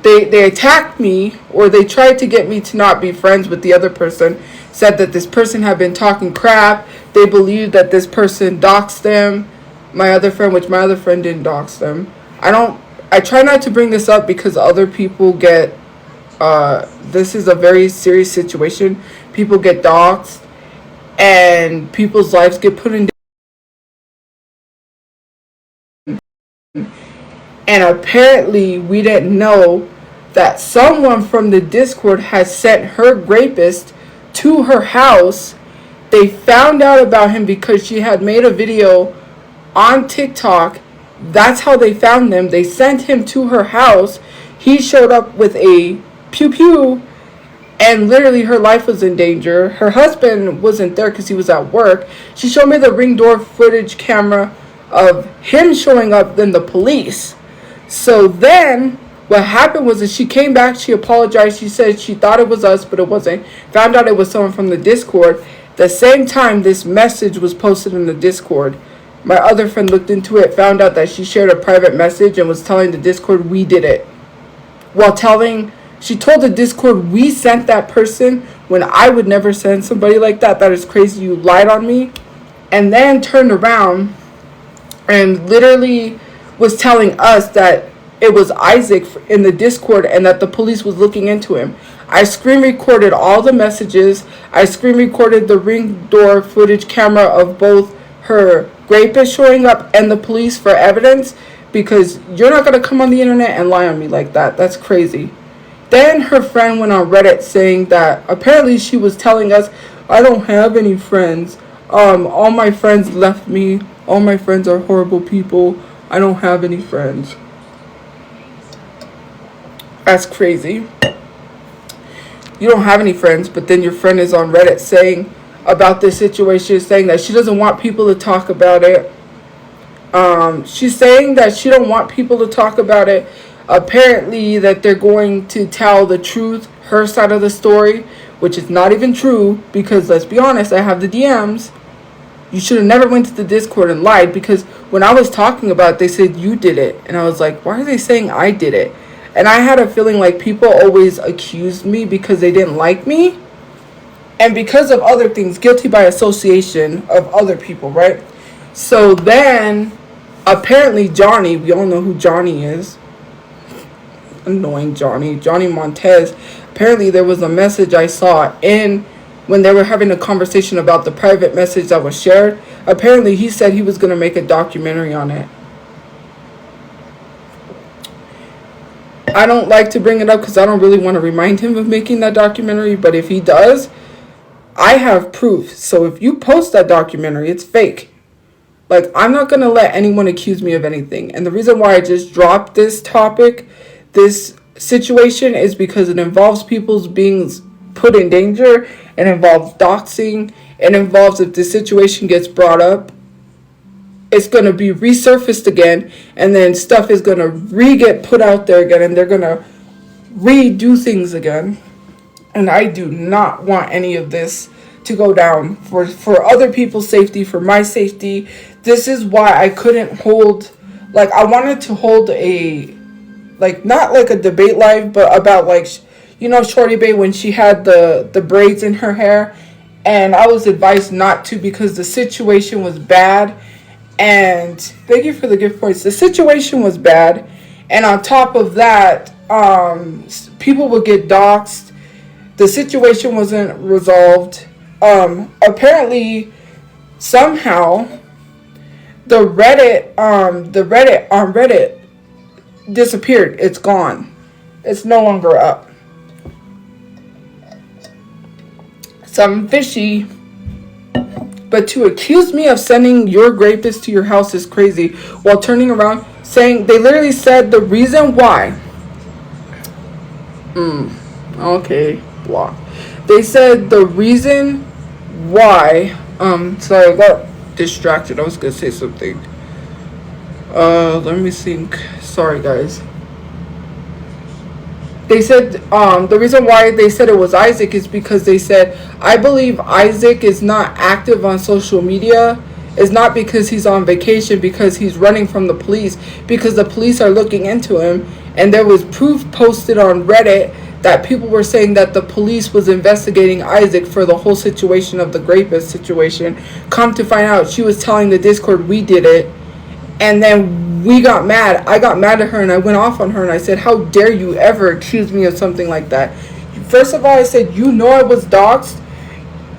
They attacked me, or they tried to get me to not be friends with the other person. Said that this person had been talking crap. They believed that this person doxed them. My other friend didn't dox them. I try not to bring this up because other people get, this is a very serious situation. People get doxed and people's lives get put in. And apparently we didn't know that someone from the Discord had sent her rapist to her house. They found out about him because she had made a video on TikTok. That's how they found them. They sent him to her house. He showed up with a pew pew, and literally her life was in danger. Her husband wasn't there because he was at work. She showed me the Ring door footage camera of him showing up, then the police. So then what happened was that she came back, she apologized, she said she thought it was us, but it wasn't. Found out it was someone from the Discord. The same time this message was posted in the Discord, my other friend looked into it, found out that she shared a private message and was telling the Discord we did it. She told the Discord we sent that person when I would never send somebody like that. That is crazy. You lied on me. And then turned around and literally was telling us that it was Isaac in the Discord and that the police was looking into him. I screen recorded all the messages. I screen recorded the Ring door footage camera of both her rapist showing up and the police for evidence, because you're not going to come on the internet and lie on me like that. That's crazy. Then her friend went on Reddit saying that apparently she was telling us, I don't have any friends. All my friends left me. All my friends are horrible people. I don't have any friends. That's crazy. You don't have any friends, but then your friend is on Reddit saying about this situation, saying that she doesn't want people to talk about it. She's saying that she don't want people to talk about it. Apparently that they're going to tell the truth, her side of the story, which is not even true, because let's be honest, I have the DMs. You should have never went to the Discord and lied, because when I was talking about it, they said you did it. And I was like, why are they saying I did it? And I had a feeling like people always accused me because they didn't like me. And because of other things, guilty by association of other people, right? So then, apparently Johnny, we all know who Johnny is. Annoying Johnny Montez. Apparently there was a message I saw when they were having a conversation about the private message that was shared. Apparently he said he was going to make a documentary on it. I don't like to bring it up because I don't really want to remind him of making that documentary, but if he does, I have proof. So if you post that documentary, it's fake. Like, I'm not going to let anyone accuse me of anything. And the reason why I just dropped this topic, this situation, is because it involves people's being put in danger. It involves doxing. It involves, if this situation gets brought up, it's going to be resurfaced again. And then stuff is going to get put out there again. And they're going to redo things again. And I do not want any of this to go down for other people's safety, for my safety. This is why I couldn't hold, like, I wanted to hold a, like, not like a debate live, but about, like, you know, Shorty Bae, when she had the braids in her hair, and I was advised not to because the situation was bad. And thank you for the gift points. The situation was bad, and on top of that, people would get doxxed. The situation wasn't resolved. Apparently, somehow, the Reddit on Reddit disappeared. It's gone. It's no longer up. Something fishy. But to accuse me of sending your rapist to your house is crazy, while turning around saying, they literally said the reason why. Okay, block. They said the reason why, sorry, I got distracted. I was going to say something. Let me think. Sorry, guys. They said the reason why they said it was Isaac is because they said, I believe Isaac is not active on social media. It's not because he's on vacation, because he's running from the police, because the police are looking into him. And there was proof posted on Reddit that people were saying that the police was investigating Isaac for the whole situation of the rapist situation. Come to find out, she was telling the Discord we did it. And then we got mad. I got mad at her and I went off on her and I said, how dare you ever accuse me of something like that? First of all, I said, you know I was doxxed.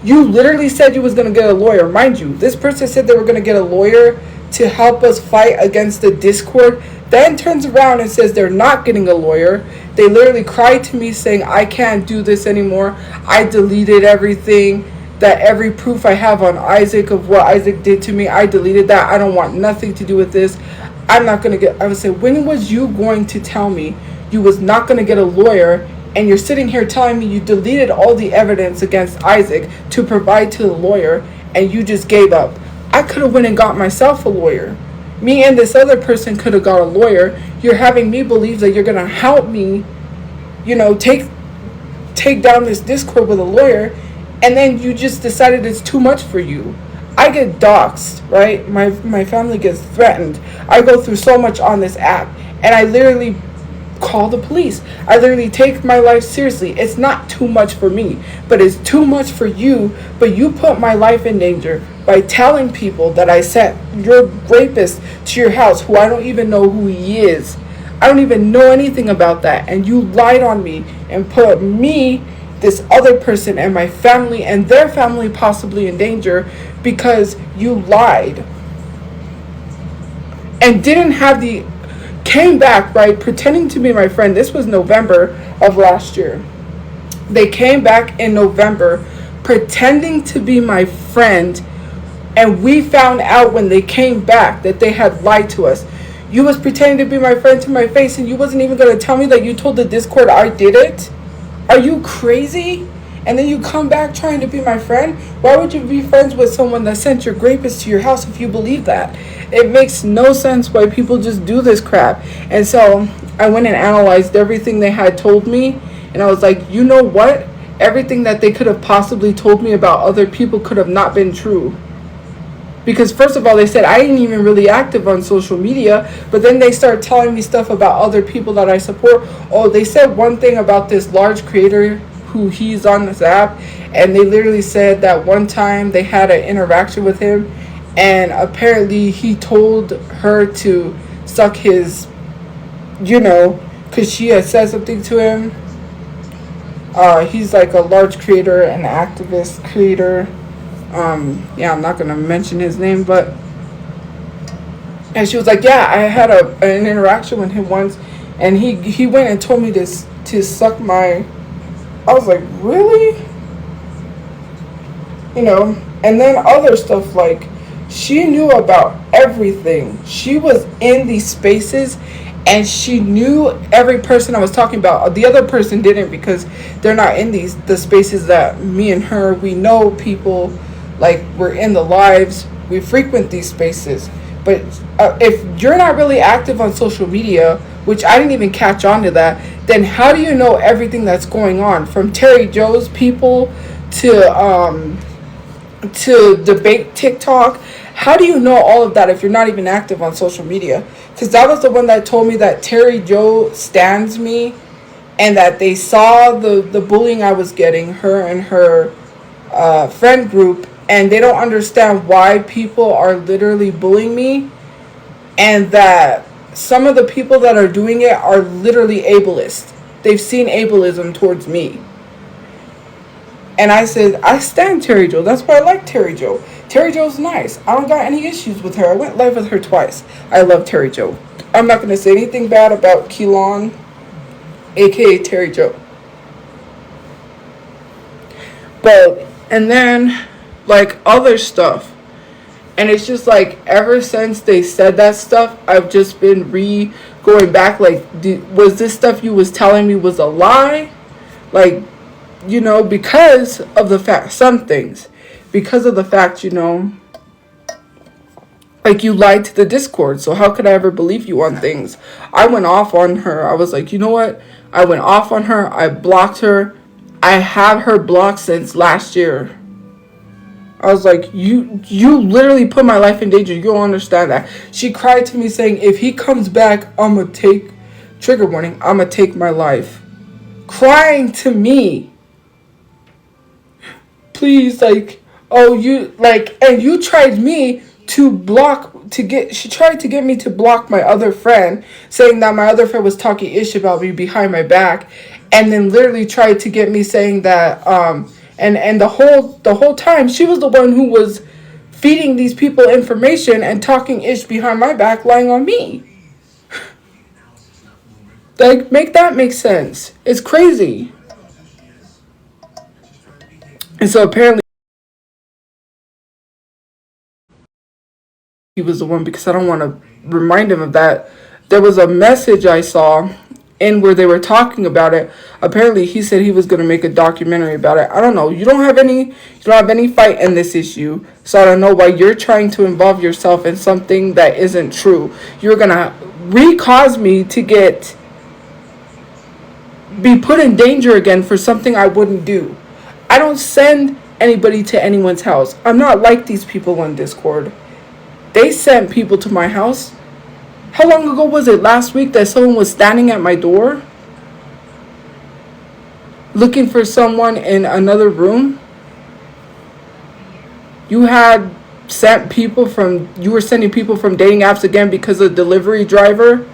You literally said you was going to get a lawyer. Mind you, this person said they were going to get a lawyer to help us fight against the Discord. Then turns around and says they're not getting a lawyer. They literally cried to me saying, I can't do this anymore. I deleted everything. That every proof I have on Isaac of what Isaac did to me, I deleted that. I don't want nothing to do with this. I'm not going to get... I would say, when was you going to tell me you was not going to get a lawyer, and you're sitting here telling me you deleted all the evidence against Isaac to provide to the lawyer, and you just gave up? I could have went and got myself a lawyer. Me and this other person could have got a lawyer. You're having me believe that you're going to help me, take down this Discord with a lawyer, and then you just decided it's too much for you. I get doxxed, right? My family gets threatened. I go through so much on this app, and I literally call the police. I literally take my life seriously. It's not too much for me, but it's too much for you. But you put my life in danger by telling people that I sent your rapist to your house, who I don't even know who he is. I don't even know anything about that. And you lied on me and put me, this other person, and my family and their family possibly in danger because you lied and didn't have the... Came back, right, pretending to be my friend. This was November of last year. They came back in November pretending to be my friend, and we found out when they came back that they had lied to us. You was pretending to be my friend to my face, and you wasn't even going to tell me that you told the Discord I did it? Are you crazy? And then you come back trying to be my friend? Why would you be friends with someone that sent your rapist to your house if you believe that? It makes no sense why people just do this crap. And so I went and analyzed everything they had told me. And I was like, you know what? Everything that they could have possibly told me about other people could have not been true. Because first of all, they said I ain't even really active on social media. But then they start telling me stuff about other people that I support. Oh, they said one thing about this large creator who he's on this app. And they literally said that one time they had an interaction with him. And apparently he told her to suck his, because she had said something to him. He's like a large creator, an activist creator. Yeah, I'm not going to mention his name, but... And she was like, yeah, I had an interaction with him once, and he went and told me to suck my... I was like, really? And then other stuff like... She knew about everything. She was in these spaces and she knew every person I was talking about. The other person didn't because they're not in the spaces that me and her, we know people, like we're in the lives, we frequent these spaces. But if you're not really active on social media, which I didn't even catch on to that, then how do you know everything that's going on? From Terry Joe's people to debate TikTok. How do you know all of that if you're not even active on social media? Because that was the one that told me that Terry Joe stands me and that they saw the bullying I was getting, her and her friend group, and they don't understand why people are literally bullying me, and that some of the people that are doing it are literally ableist. They've seen ableism towards me. And I said, I stand Terry Joe. That's why I like Terry Joe. Terry Joe's nice. I don't got any issues with her. I went live with her twice. I love Terry Joe. I'm not going to say anything bad about Keelan, aka Terry Joe. But, and then, like, other stuff. And it's just like, ever since they said that stuff, I've just been going back, like, was this stuff you was telling me was a lie? Like, because of the fact, some things. Because of the fact, Like, you lied to the Discord, so how could I ever believe you on things? I went off on her. I was like, you know what? I went off on her. I blocked her. I have her blocked since last year. I was like, you literally put my life in danger. You don't understand that. She cried to me saying, if he comes back, I'm going to take, trigger warning, I'm going to take my life. Crying to me. Please, like, oh, you, like, and you tried me to block, she tried to get me to block my other friend, saying that my other friend was talking ish about me behind my back, and then literally tried to get me saying that, and the whole time, she was the one who was feeding these people information and talking ish behind my back, lying on me. Like, make that make sense. It's crazy. And so apparently he was the one, because I don't want to remind him of that. There was a message I saw in where they were talking about it. Apparently he said he was going to make a documentary about it. I don't know. You don't have any fight in this issue. So I don't know why you're trying to involve yourself in something that isn't true. You're going to cause me to be put in danger again for something I wouldn't do. I don't send anybody to anyone's house. I'm not like these people on Discord. They sent people to my house. How long ago was it? Last week that someone was standing at my door looking for someone in another room? You were sending people from dating apps again because of delivery driver.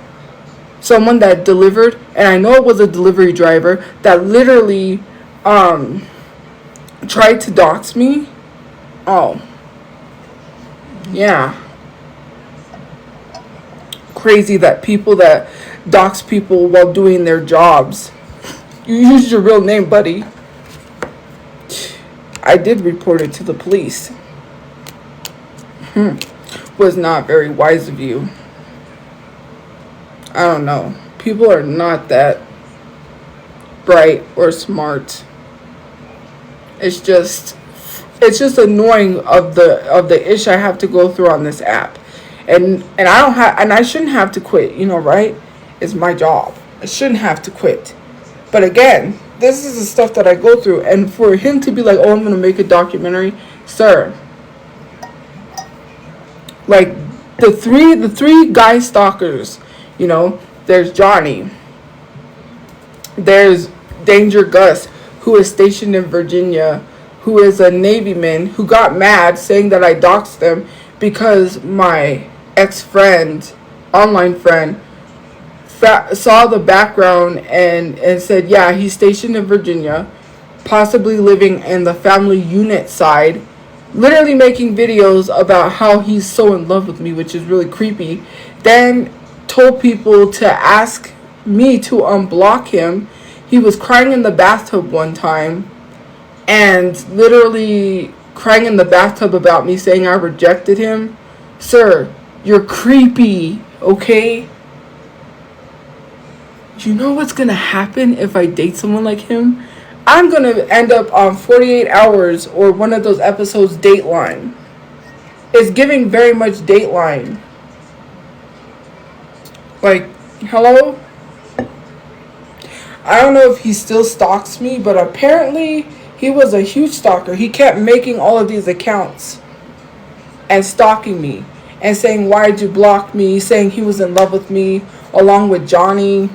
Someone that delivered, and I know it was a delivery driver that literally tried to dox me. Oh. Yeah. Crazy that people that dox people while doing their jobs. You used your real name, buddy. I did report it to the police. Was not very wise of you. I don't know. People are not that bright or smart. It's just annoying of the ish I have to go through on this app. And I shouldn't have to quit, right? It's my job. I shouldn't have to quit. But again, this is the stuff that I go through, and for him to be like, "Oh, I'm going to make a documentary." Sir. Like the three guy stalkers, there's Johnny. There's Danger Gus, who is stationed in Virginia, who is a Navyman who got mad saying that I doxed them because my ex-friend, online friend, saw the background and said, yeah, he's stationed in Virginia, possibly living in the family unit side, literally making videos about how he's so in love with me, which is really creepy. Then told people to ask me to unblock him. He was crying in the bathtub one time and literally crying in the bathtub about me, saying I rejected him. Sir, you're creepy, okay? You know what's gonna happen if I date someone like him? I'm gonna end up on 48 Hours or one of those episodes, Dateline. It's giving very much Dateline. Like, hello? I don't know if he still stalks me, but apparently he was a huge stalker. He kept making all of these accounts and stalking me and saying, why'd you block me? Saying he was in love with me, along with Johnny,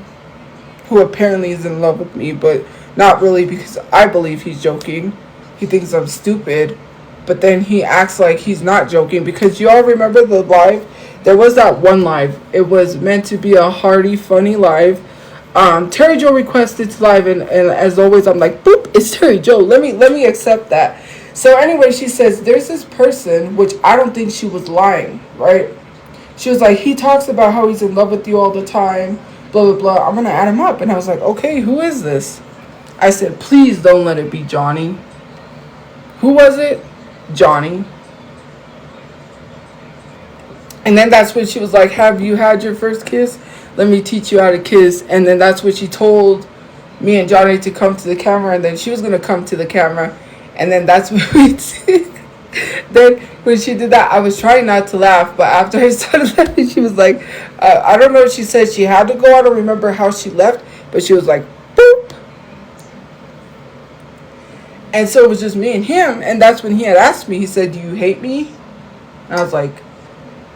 who apparently is in love with me, but not really, because I believe he's joking. He thinks I'm stupid, but then he acts like he's not joking, because you all remember the live? There was that one live. It was meant to be a hearty, funny live. Terry Joe requested to live, and as always, I'm like, boop, it's Terry Joe. Let me accept that. So anyway, she says, there's this person, which I don't think she was lying, right? She was like, he talks about how he's in love with you all the time, blah, blah, blah. I'm going to add him up. And I was like, okay, who is this? I said, please don't let it be Johnny. Who was it? Johnny. And then that's when she was like, have you had your first kiss? Let me teach you how to kiss. And then that's when she told me and Johnny to come to the camera. And then she was going to come to the camera. And then that's what we did. Then when she did that, I was trying not to laugh, but after I started laughing, she was like, I don't know if she said she had to go. I don't remember how she left, but she was like, boop. And so it was just me and him, and that's when he had asked me, he said, do you hate me? And I was like,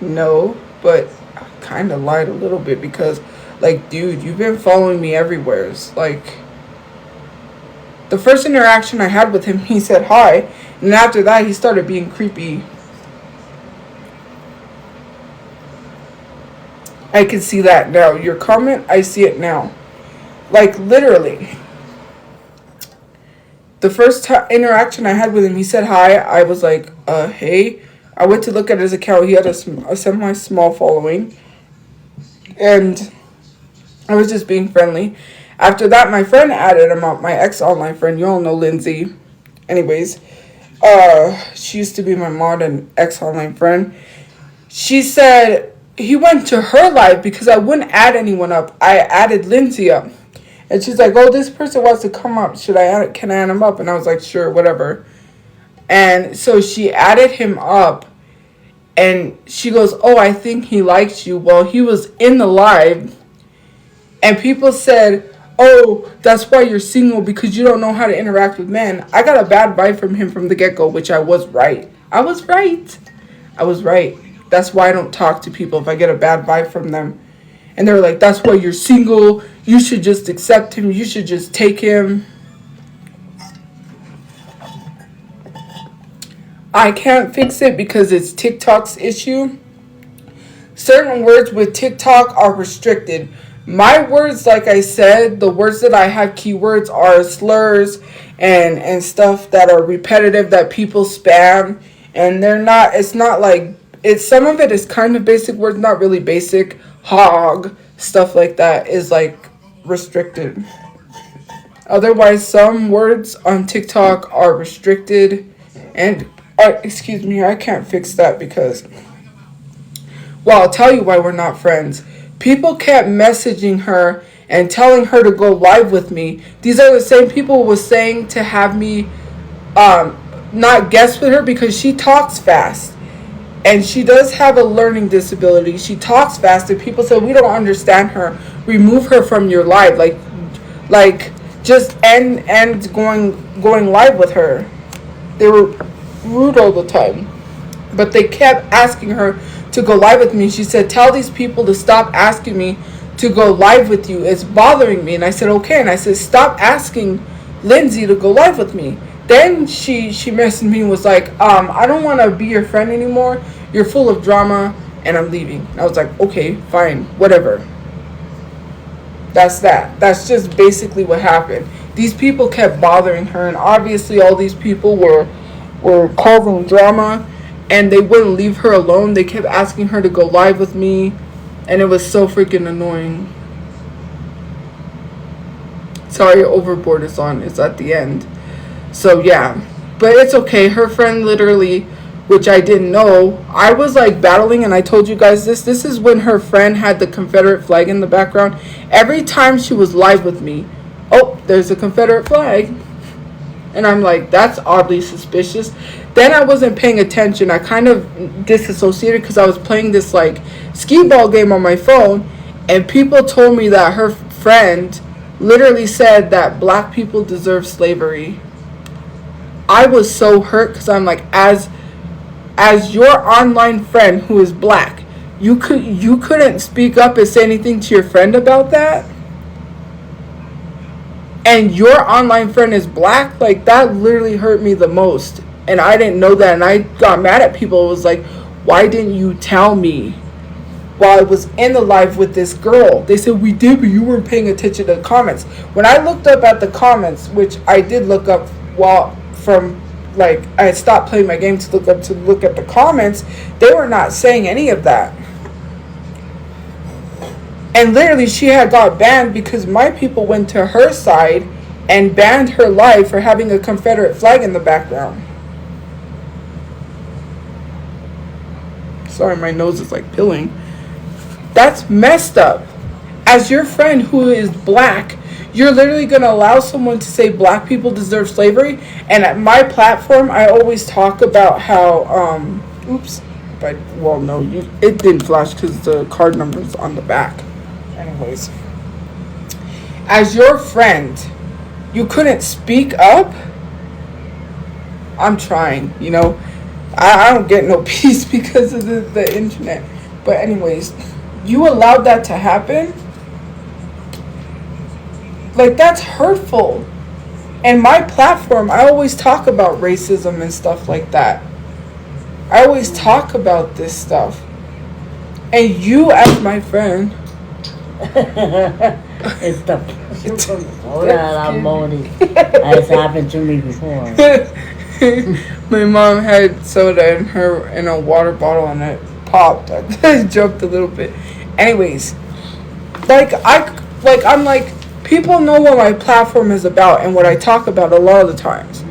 no, but I kind of lied a little bit because, like, dude, you've been following me everywhere. It's like, the first interaction I had with him, he said hi, and after that, he started being creepy. I can see that now. Your comment, I see it now. Like, literally. The first interaction I had with him, he said hi. I was like, hey. I went to look at his account. He had a semi-small following. And I was just being friendly. After that, my friend added him up. My ex-online friend. You all know Lindsay. Anyways. She used to be my mod and ex-online friend. She said he went to her live because I wouldn't add anyone up. I added Lindsay up. And she's like, oh, this person wants to come up. Can I add him up? And I was like, sure, whatever. And so she added him up. And she goes, oh, I think he likes you. Well, he was in the live. And people said, oh, that's why you're single, because you don't know how to interact with men. I got a bad vibe from him from the get-go, which I was right. I was right. That's why I don't talk to people if I get a bad vibe from them. And they're like, that's why you're single. You should just accept him. You should just take him. I can't fix it because it's TikTok's issue. Certain words with TikTok are restricted. My words, like I said, the words that I have keywords are slurs and stuff that are repetitive that people spam. And it's not like, some of it is kind of basic words, not really basic. Hog, stuff like that is like restricted. Otherwise, some words on TikTok are restricted. And, excuse me, I can't fix that because, well, I'll tell you why we're not friends. People kept messaging her and telling her to go live with me. These are the same people who was saying to have me not guest with her because she talks fast. And she does have a learning disability. She talks fast, and people say, we don't understand her. Remove her from your live. Like just end going live with her. They were rude all the time. But they kept asking her to go live with me. She said, tell these people to stop asking me to go live with you. It's bothering me. And I said, okay. And I said, stop asking Lindsay to go live with me. Then she messaged me and was like, I don't want to be your friend anymore. You're full of drama, and I'm leaving. And I was like, okay, fine, whatever. That's that. That's just basically what happened. These people kept bothering her, and obviously all these people were causing drama, and they wouldn't leave her alone. They kept asking her to go live with me, and it was so freaking annoying. Sorry, Overboard is on. It's at the end. So, yeah. But it's okay. Her friend literally, which I didn't know, I was like battling, and I told you guys this. This is when her friend had the Confederate flag in the background. Every time she was live with me, oh, there's a Confederate flag. And I'm like, that's oddly suspicious. Then I wasn't paying attention. I kind of disassociated because I was playing this like skee ball game on my phone. And people told me that her friend literally said that black people deserve slavery. I was so hurt because I'm like, as your online friend who is black, you couldn't speak up and say anything to your friend about that? And your online friend is black? Like, that literally hurt me the most. And I didn't know that. And I got mad at people. It was like, why didn't you tell me while I was in the live with this girl? They said, we did, but you weren't paying attention to the comments. When I looked up at the comments, which I did look up I had stopped playing my game to look at the comments, they were not saying any of that. And literally, she had got banned because my people went to her side and banned her live for having a Confederate flag in the background. Sorry, my nose is like pilling. That's messed up. As your friend who is black, You're literally going to allow someone to say black people deserve slavery? And at my platform, I always talk about how, oops, but, well, no, it didn't flash because the card number's on the back. Anyways, as your friend, you couldn't speak up? I'm trying, you know. I don't get no peace because of the internet. But anyways, you allowed that to happen? Like, that's hurtful. And my platform, I always talk about racism and stuff like that. I always talk about this stuff. And you, as my friend... It's the It's happened to me before. My mom had soda in a water bottle and it popped. I jumped a little bit. Anyways, I'm like, people know what my platform is about and what I talk about a lot of the times.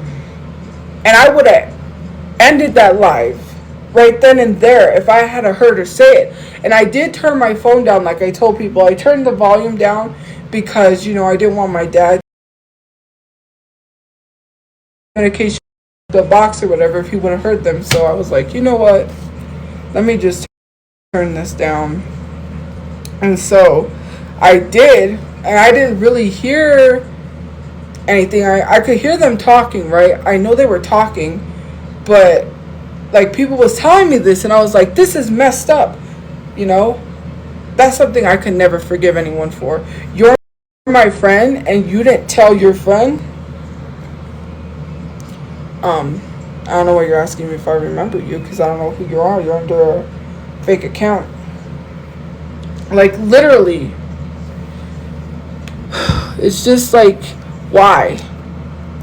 And I would have ended that live right then and there if I had heard her say it. And I did turn my phone down, like I told people. I turned the volume down because, you know, I didn't want my dad communication the box or whatever if he would have heard them. So I was like, you know what? Let me just turn this down. And so I did, and I didn't really hear anything. I could hear them talking, right? I know they were talking, but like people was telling me this and I was like, this is messed up, you know? That's something I could never forgive anyone for. You're my friend and you didn't tell your friend. I don't know why you're asking me if I remember you, because I don't know who you are. You're under a fake account. Like, literally. It's just like, why?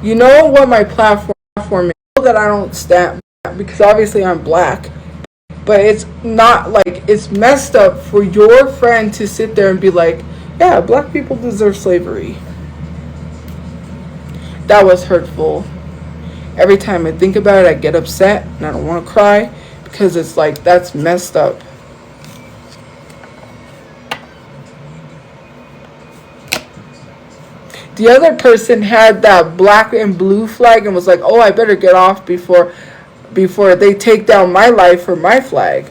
You know what my platform is? I know that I don't stand, because obviously I'm black. But it's not like, it's messed up for your friend to sit there and be like, yeah, black people deserve slavery. That was hurtful. Every time I think about it, I get upset and I don't want to cry because it's like, that's messed up. The other person had that black and blue flag and was like, oh, I better get off before they take down my life or my flag.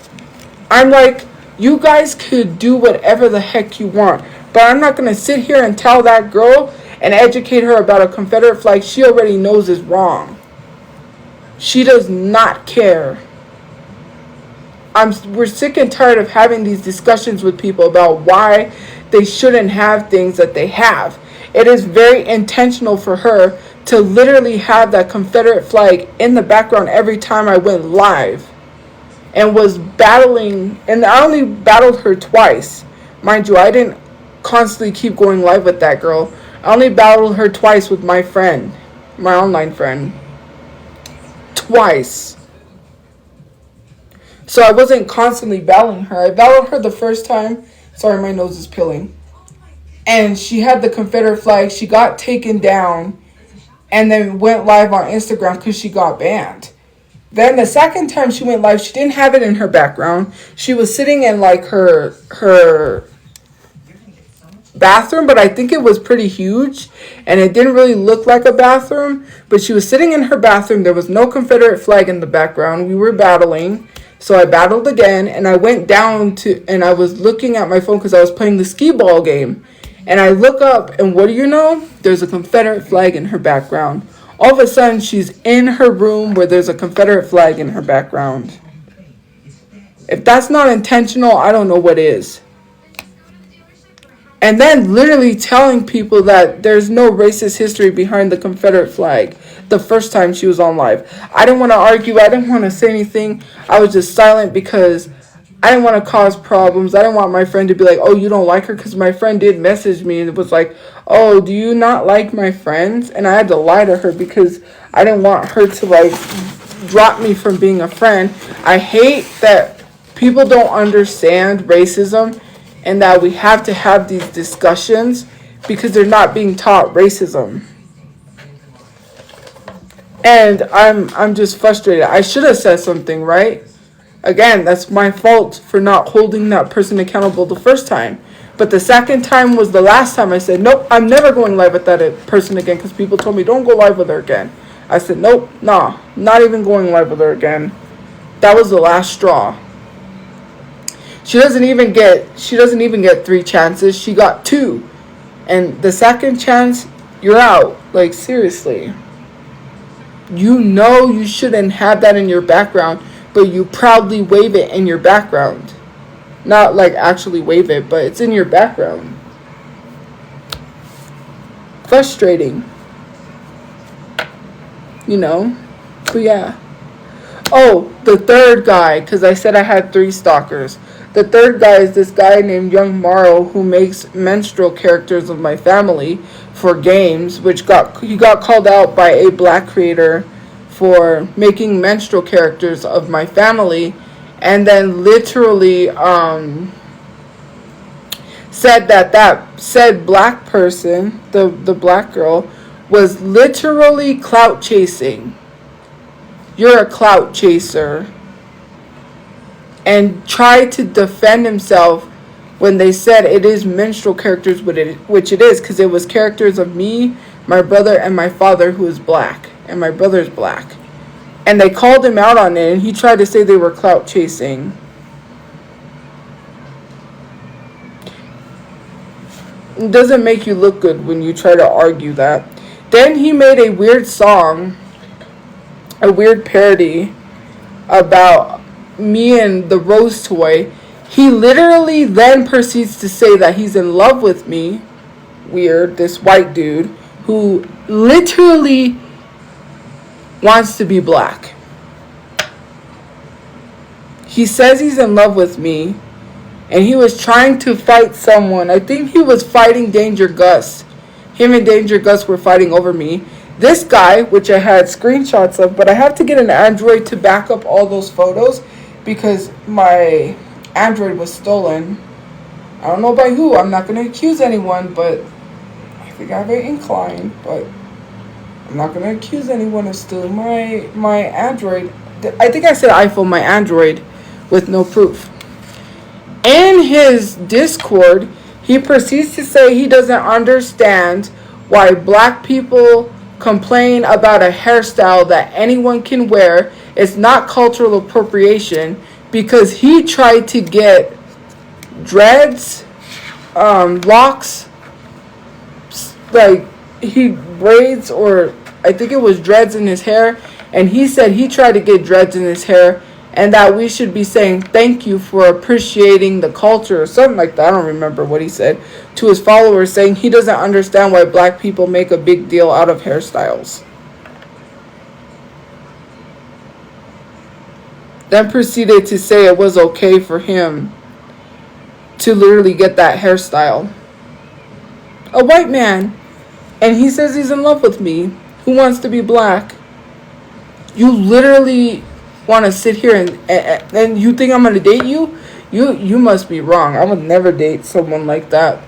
I'm like, you guys could do whatever the heck you want, but I'm not going to sit here and tell that girl and educate her about a Confederate flag she already knows is wrong. She does not care. We're sick and tired of having these discussions with people about why they shouldn't have things that they have. It is very intentional for her to literally have that Confederate flag in the background every time I went live and was battling. And I only battled her twice. Mind you, I didn't constantly keep going live with that girl. I only battled her twice with my friend, my online friend. Twice. So I wasn't constantly battling her. I battled her the first time. Sorry, my nose is peeling. And she had the Confederate flag. She got taken down and then went live on Instagram because she got banned. Then the second time she went live, she didn't have it in her background. She was sitting in like her bathroom, but I think it was pretty huge and it didn't really look like a bathroom. But she was sitting in her bathroom. There was no Confederate flag in the background. We were battling. So I battled again and I went down and I was looking at my phone because I was playing the skee ball game. And I look up and what do you know? There's a Confederate flag in her background. All of a sudden she's in her room where there's a Confederate flag in her background. If that's not intentional, I don't know what is. And then literally telling people that there's no racist history behind the Confederate flag the first time she was on live. I didn't want to argue. I didn't want to say anything. I was just silent because I didn't want to cause problems. I didn't want my friend to be like, oh, you don't like her? Because my friend did message me and it was like, oh, do you not like my friends? And I had to lie to her because I didn't want her to like drop me from being a friend. I hate that people don't understand racism and that we have to have these discussions because they're not being taught racism. And I'm just frustrated. I should have said something, right? Again, that's my fault for not holding that person accountable the first time. But the second time was the last time I said, nope, I'm never going live with that person again, because people told me, don't go live with her again. I said, nope, nah, not even going live with her again. That was the last straw. She doesn't even get 3 chances. She got 2. And the second chance, you're out. Like, seriously. You know you shouldn't have that in your background, but you proudly wave it in your background. Not like actually wave it, but it's in your background. Frustrating. You know? But yeah. Oh, the third guy, because I said I had 3 stalkers. The third guy is this guy named Young Morrow, who makes menstrual characters of my family for games, which he got called out by a black creator for making menstrual characters of my family, and then literally said that said black person, the black girl, was literally clout chasing. You're a clout chaser. And tried to defend himself when they said it is menstrual characters, which it is, because it was characters of me, my brother, and my father, who is black, and my brother's black. And they called him out on it, and he tried to say they were clout chasing. It doesn't make you look good when you try to argue that. Then he made a weird song, a weird parody about me and the Rose toy. He literally then proceeds to say that he's in love with me. Weird, this white dude who literally wants to be black. He says he's in love with me, and he was trying to fight someone. I think he was fighting Danger Gus. Him and Danger Gus were fighting over me. This guy, which I had screenshots of, but I have to get an Android to back up all those photos because my Android was stolen. I don't know by who. I'm not going to accuse anyone, but I think I have an incline. But I'm not going to accuse anyone of stealing my Android. I think I said iPhone, my Android, with no proof. In his Discord, he proceeds to say he doesn't understand why black people complain about a hairstyle that anyone can wear. It's not cultural appropriation, because he tried to get dreads, locks, like he braids, or I think it was dreads in his hair, and he said he tried to get dreads in his hair, and that we should be saying thank you for appreciating the culture or something like that. I don't remember what he said to his followers, saying he doesn't understand why black people make a big deal out of hairstyles. Then proceeded to say it was okay for him to literally get that hairstyle. A white man. And he says he's in love with me. Who wants to be black? You literally want to sit here and you think I'm going to date you? You must be wrong. I would never date someone like that.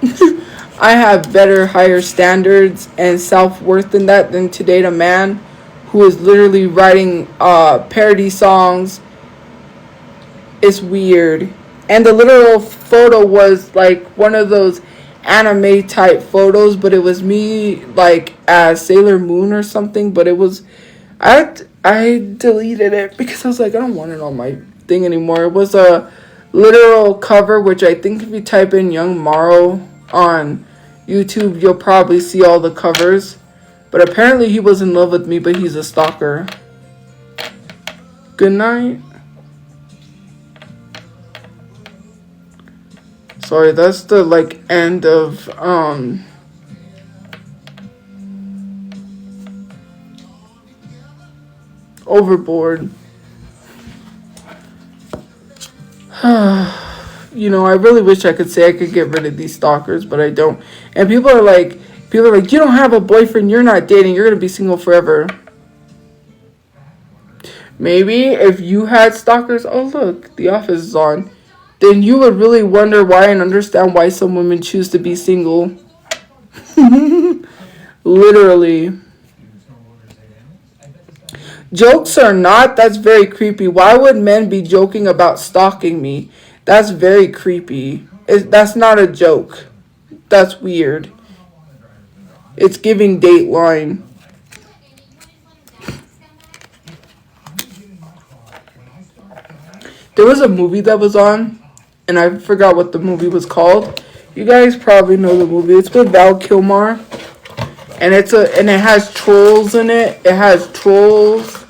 I have better, higher standards and self-worth than that, than to date a man who is literally writing parody songs. It's weird. And the literal photo was like one of those anime type photos, but it was me like as Sailor Moon or something. But it was, I deleted it because I was like, I don't want it on my thing anymore. It was a literal cover, which I think if you type in Young Morrow on YouTube, you'll probably see all the covers. But apparently he was in love with me, but he's a stalker. Good night. Sorry, that's the like end of Overboard. You know, I really wish I could say I could get rid of these stalkers, but I don't. And people are like, you don't have a boyfriend, you're not dating, you're gonna be single forever. Maybe if you had stalkers, oh look, The Office is on, then you would really wonder why and understand why some women choose to be single. Literally. Jokes or not, that's very creepy. Why would men be joking about stalking me? That's very creepy. That's not a joke. That's weird. It's giving Dateline. There was a movie that was on, and I forgot what the movie was called. You guys probably know the movie. It's with Val Kilmer, and it has trolls in it. It has trolls.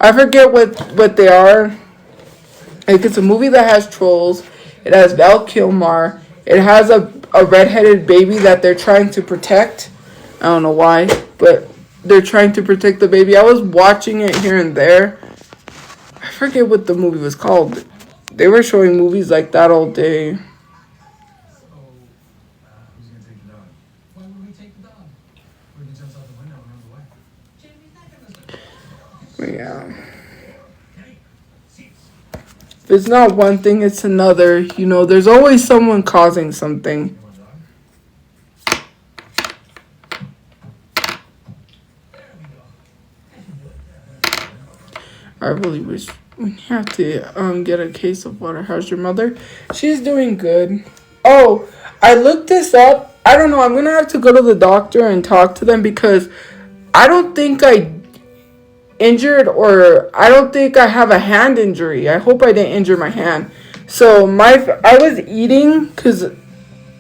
I forget what they are. Like, it's a movie that has trolls. It has Val Kilmer. It has a redheaded baby that they're trying to protect. I don't know why, but they're trying to protect the baby. I was watching it here and there. I forget what the movie was called. They were showing movies like that all day. Yeah. If it's not one thing, it's another. You know, there's always someone causing something. I really wish we have to get a case of water. How's your mother? She's doing good. Oh, I looked this up. I don't know. I'm going to have to go to the doctor and talk to them because I don't think I injured, or I don't think I have a hand injury. I hope I didn't injure my hand. So I was eating because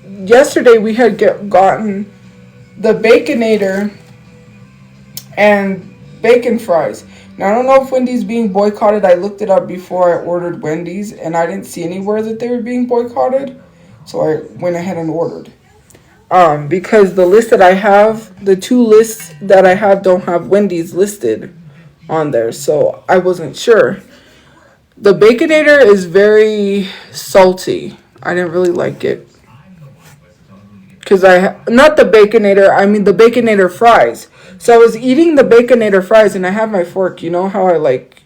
yesterday we had gotten the Baconator and bacon fries. Now, I don't know if Wendy's being boycotted. I looked it up before I ordered Wendy's, and I didn't see anywhere that they were being boycotted. So I went ahead and ordered. Because the list that I have, the two lists that I have don't have Wendy's listed on there. So I wasn't sure. The Baconator is very salty. I didn't really like it. Because not the Baconator, I mean the Baconator fries. So I was eating the Baconator fries and I have my fork. You know how I like,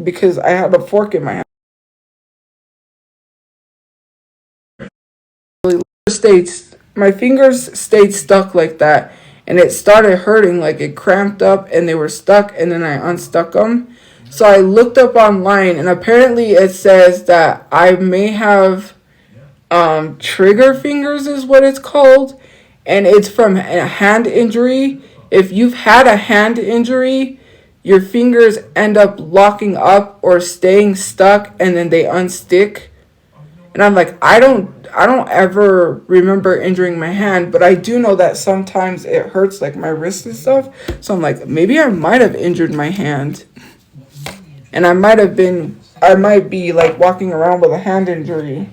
because I had a fork in my hand. My fingers stayed stuck like that. And it started hurting, like it cramped up and they were stuck, and then I unstuck them. So I looked up online, and apparently it says that I may have trigger fingers is what it's called, and it's from a hand injury. If you've had a hand injury, your fingers end up locking up or staying stuck, and then they unstick. And I'm like, I don't ever remember injuring my hand, but I do know that sometimes it hurts, like my wrist and stuff. So I'm like, maybe I might have injured my hand. And I might be like walking around with a hand injury.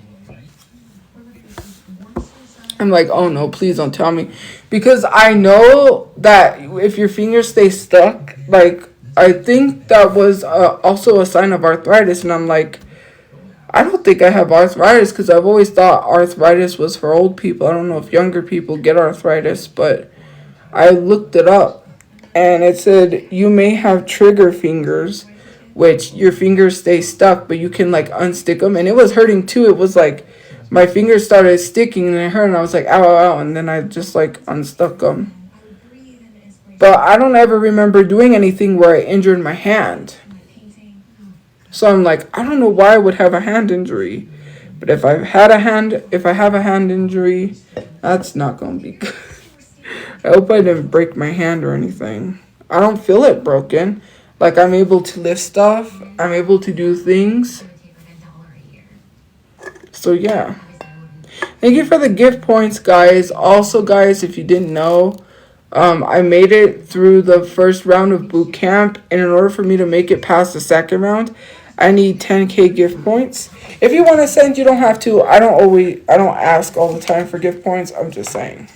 I'm like, oh no, please don't tell me. Because I know that if your fingers stay stuck, like, I think that was also a sign of arthritis. And I'm like, I don't think I have arthritis, because I've always thought arthritis was for old people. I don't know if younger people get arthritis, but I looked it up, and it said you may have trigger fingers, which your fingers stay stuck, but you can like unstick them. And it was hurting too. It was like my fingers started sticking and it hurt, and I was like, ow, ow, ow, and then I just like unstuck them. But I don't ever remember doing anything where I injured my hand. So I'm like, I don't know why I would have a hand injury. But if I have a hand injury, that's not going to be good. I hope I didn't break my hand or anything. I don't feel it broken. Like, I'm able to lift stuff. I'm able to do things. So, yeah. Thank you for the gift points, guys. Also, guys, if you didn't know, I made it through the first round of boot camp. And in order for me to make it past the second round, I need 10K gift points. If you want to send, you don't have to. I don't ask all the time for gift points. I'm just saying.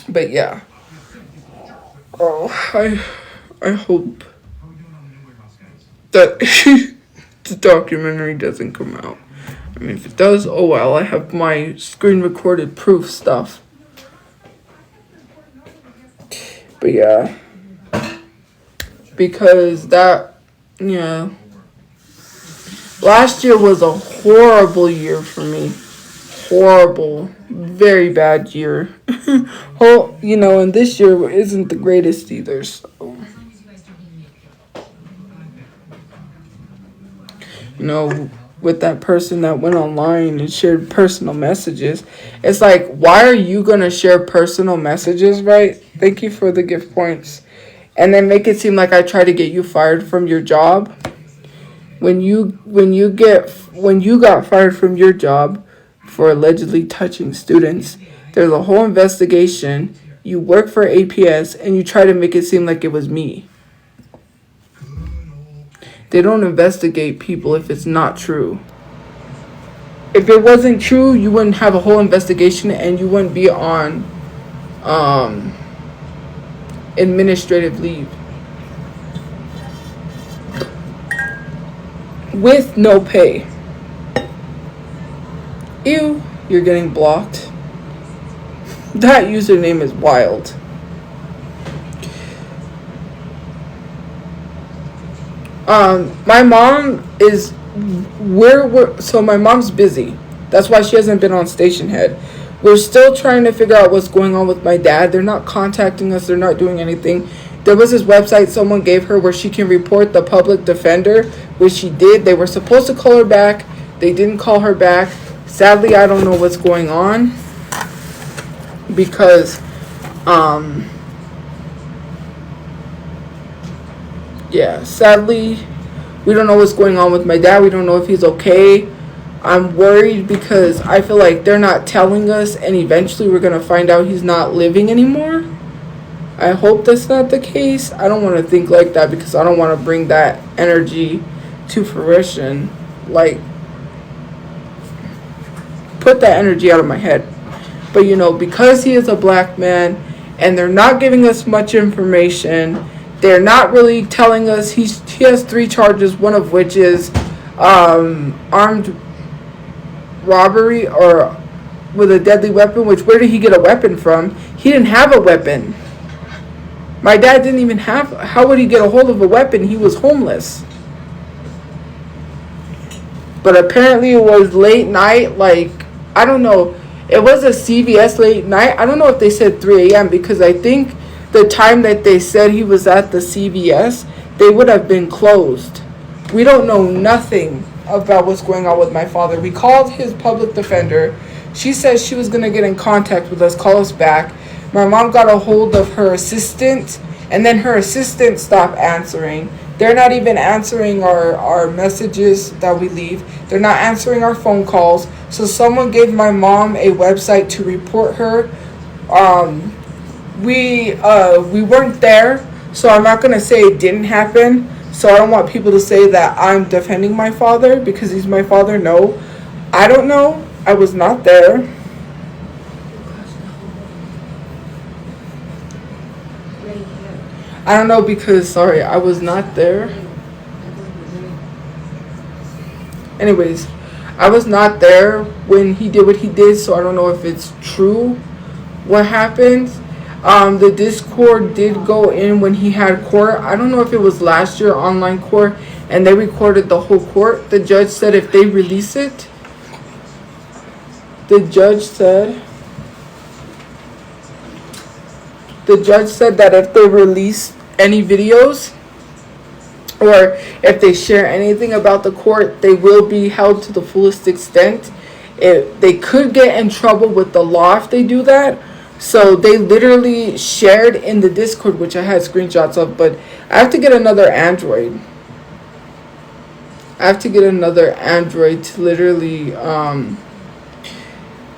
But yeah. Oh, I hope that the documentary doesn't come out. I mean, if it does, oh well. I have my screen recorded proof stuff. But yeah. Because yeah. Last year was a horrible year for me. Horrible. Very bad year. And this year isn't the greatest either, so. you know, with that person that went online and shared personal messages. It's like, why are you going to share personal messages, right? Thank you for the gift points. And then make it seem like I try to get you fired from your job. When you got fired from your job for allegedly touching students, there's a whole investigation. You work for APS and you try to make it seem like it was me. They don't investigate people if it's not true. If it wasn't true, you wouldn't have a whole investigation and you wouldn't be on administrative leave. With no pay. Ew, you're getting blocked. That username is wild. My mom is so my mom's busy. That's why she hasn't been on Station Head. We're still trying to figure out what's going on with my dad. They're not contacting us. They're not doing anything. There was this website someone gave her where she can report the public defender, which she did. They were supposed to call her back. They didn't call her back. Sadly, I don't know what's going on because sadly, we don't know what's going on with my dad. We don't know if he's okay. I'm worried because I feel like they're not telling us, and eventually we're going to find out he's not living anymore. I hope that's not the case. I don't want to think like that because I don't want to bring that energy to fruition. Like, put that energy out of my head. But, because he is a black man and they're not giving us much information, they're not really telling us he has 3 charges, one of which is armed robbery or with a deadly weapon, which where did he get a weapon from? He didn't have a weapon. My dad didn't even how would he get a hold of a weapon? He was homeless. But apparently it was late night, like, I don't know. It was a CVS late night. I don't know if they said 3 a.m. because I think the time that they said he was at the CVS, they would have been closed. We don't know nothing about what's going on with my father. We called his public defender. She said she was going to get in contact with us, call us back. My mom got a hold of her assistant, and then her assistant stopped answering. They're not even answering our messages that we leave. They're not answering our phone calls. So someone gave my mom a website to report her. We weren't there, so I'm not going to say it didn't happen. So I don't want people to say that I'm defending my father because he's my father. No, I don't know. I was not there. I don't know because, I was not there. Anyways, I was not there when he did what he did, so I don't know if it's true what happened. The Discord did go in when he had court. I don't know if it was last year, online court, and they recorded the whole court. The judge said if they release it, the judge said that if they release any videos or if they share anything about the court, they will be held to the fullest extent. They could get in trouble with the law if they do that. So they literally shared in the Discord, which I had screenshots of, but I have to get another Android. To literally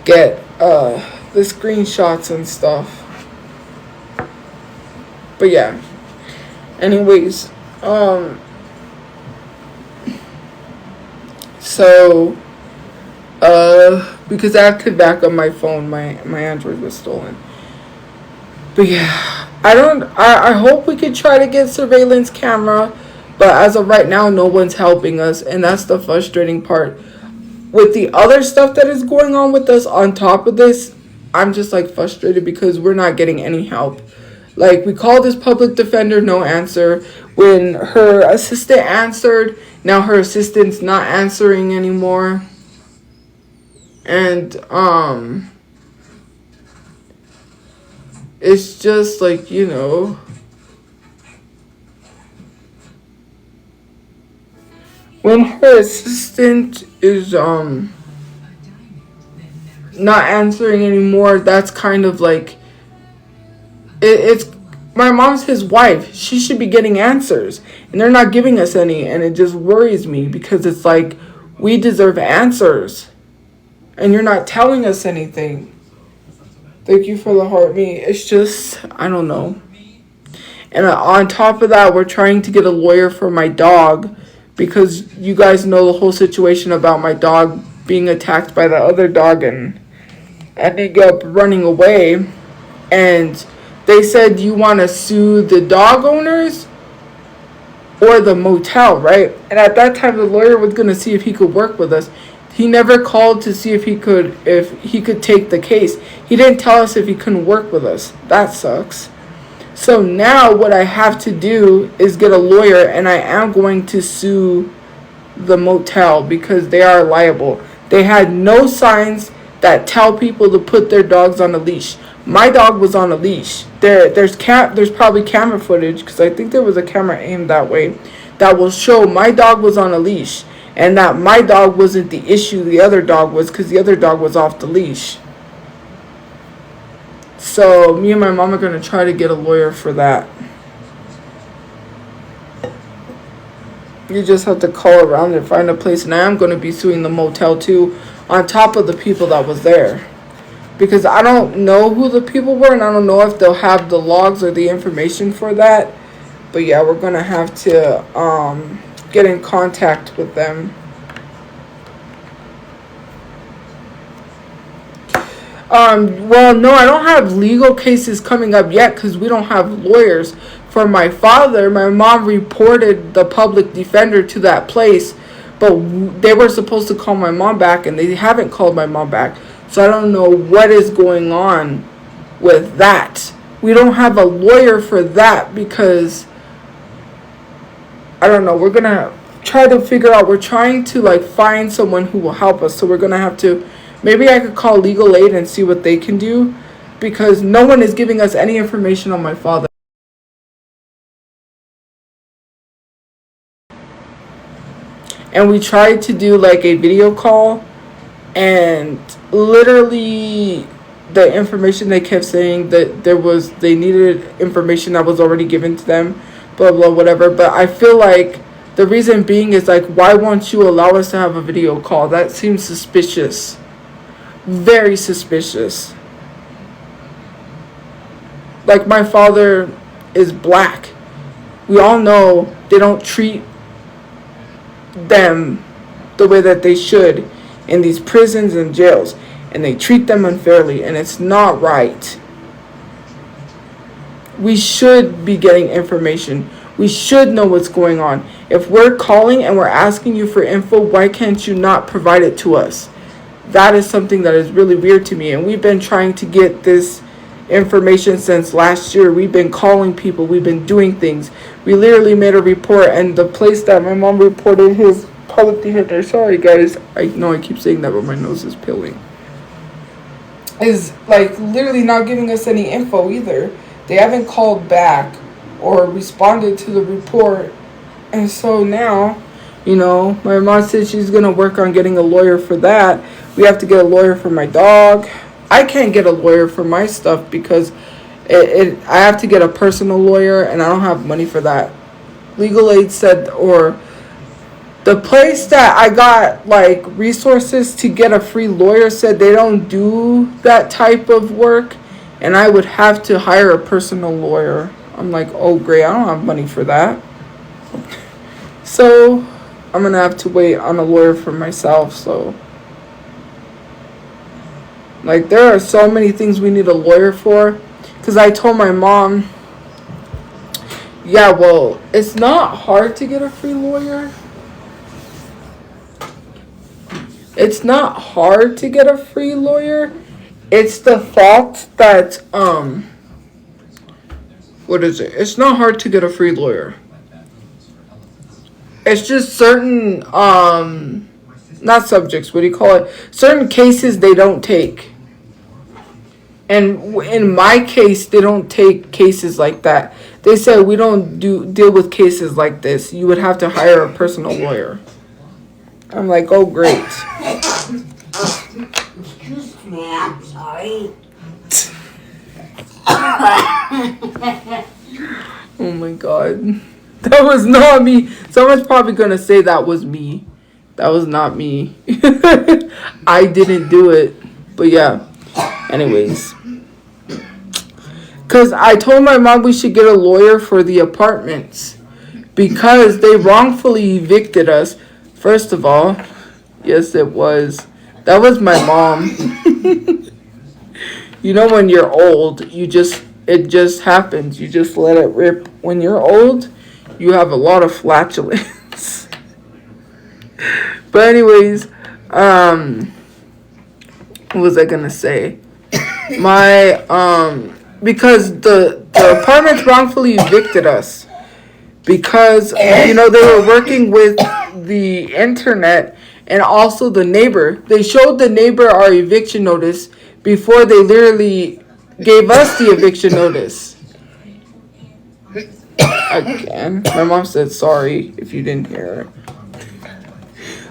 get the screenshots and stuff. But yeah. Anyways, so because I have to back up my phone, my Android was stolen. But yeah, I hope we could try to get surveillance camera, but as of right now, no one's helping us, and that's the frustrating part. With the other stuff that is going on with us on top of this, I'm just like frustrated because we're not getting any help. Like, we called this public defender, no answer. When her assistant answered, now her assistant's not answering anymore. And it's just like, when her assistant is not answering anymore, that's kind of like it's my mom's his wife. She should be getting answers, and they're not giving us any, and it just worries me because it's like we deserve answers, and you're not telling us anything. Thank you for the heart me. It's just, I don't know. And on top of that, we're trying to get a lawyer for my dog because you guys know the whole situation about my dog being attacked by the other dog and ending up running away. And they said, you want to sue the dog owners or the motel, right? And at that time, the lawyer was going to see if he could work with us. He never called to see if he could take the case. He didn't tell us if he couldn't work with us. That sucks. So now what I have to do is get a lawyer, and I am going to sue the motel because they are liable. They had no signs that tell people to put their dogs on a leash. My dog was on a leash. There's probably camera footage, because I think there was a camera aimed that way, that will show my dog was on a leash, and that my dog wasn't the issue, the other dog was, because the other dog was off the leash. So me and my mom are going to try to get a lawyer for that. You just have to call around and find a place, and I am going to be suing the motel too, on top of the people that was there. Because I don't know who the people were, and I don't know if they'll have the logs or the information for that. But yeah, we're going to have to get in contact with them. Well, no, I don't have legal cases coming up yet because we don't have lawyers. For my father, my mom reported the public defender to that place, but they were supposed to call my mom back, and they haven't called my mom back. So I don't know what is going on with that. We don't have a lawyer for that because, I don't know, we're going to try to figure out, we're trying to find someone who will help us. So we're going to have to, maybe I could call legal aid and see what they can do, because no one is giving us any information on my father. And we tried to do a video call, and literally the information they kept saying that they needed information that was already given to them, blah blah whatever. But I feel like the reason being is why won't you allow us to have a video call? That seems suspicious. Very suspicious. My father is black. We all know they don't treat them the way that they should in these prisons and jails, and they treat them unfairly, and it's not right. We should be getting information. We should know what's going on. If we're calling and we're asking you for info, why can't you not provide it to us? That is something that is really weird to me, and we've been trying to get this information since last year. We've been calling people. We've been doing things. We literally made a report, and the place that my mom reported his public defender, sorry guys, I know I keep saying that, but my nose is peeling, is literally not giving us any info either. They haven't called back or responded to the report. And so now, my mom said she's going to work on getting a lawyer for that. We have to get a lawyer for my dog. I can't get a lawyer for my stuff because I have to get a personal lawyer, and I don't have money for that. Legal aid said, or the place that I got resources to get a free lawyer said they don't do that type of work, and I would have to hire a personal lawyer. I'm like, oh great, I don't have money for that. So I'm gonna have to wait on a lawyer for myself. So there are so many things we need a lawyer for, because I told my mom, yeah, well, it's not hard to get a free lawyer. It's not hard to get a free lawyer. It's the fact that, what is it? It's not hard to get a free lawyer. It's just certain, not subjects, what do you call it? Certain cases they don't take. And in my case, they don't take cases like that. They said we don't deal with cases like this. You would have to hire a personal lawyer. I'm like, oh, great. Excuse me, I'm sorry. Oh my god. That was not me. Someone's probably gonna say that was me. That was not me. I didn't do it. But yeah. Anyways. Because I told my mom we should get a lawyer for the apartments. Because they wrongfully evicted us. First of all, yes, it was. That was my mom. You know, when you're old, it just happens. You just let it rip. When you're old, you have a lot of flatulence. But anyways, what was I gonna say? Because the apartments wrongfully evicted us. Because, they were working with the internet and also the neighbor. They showed the neighbor our eviction notice before they literally gave us the eviction notice. Again, my mom said sorry if you didn't hear her.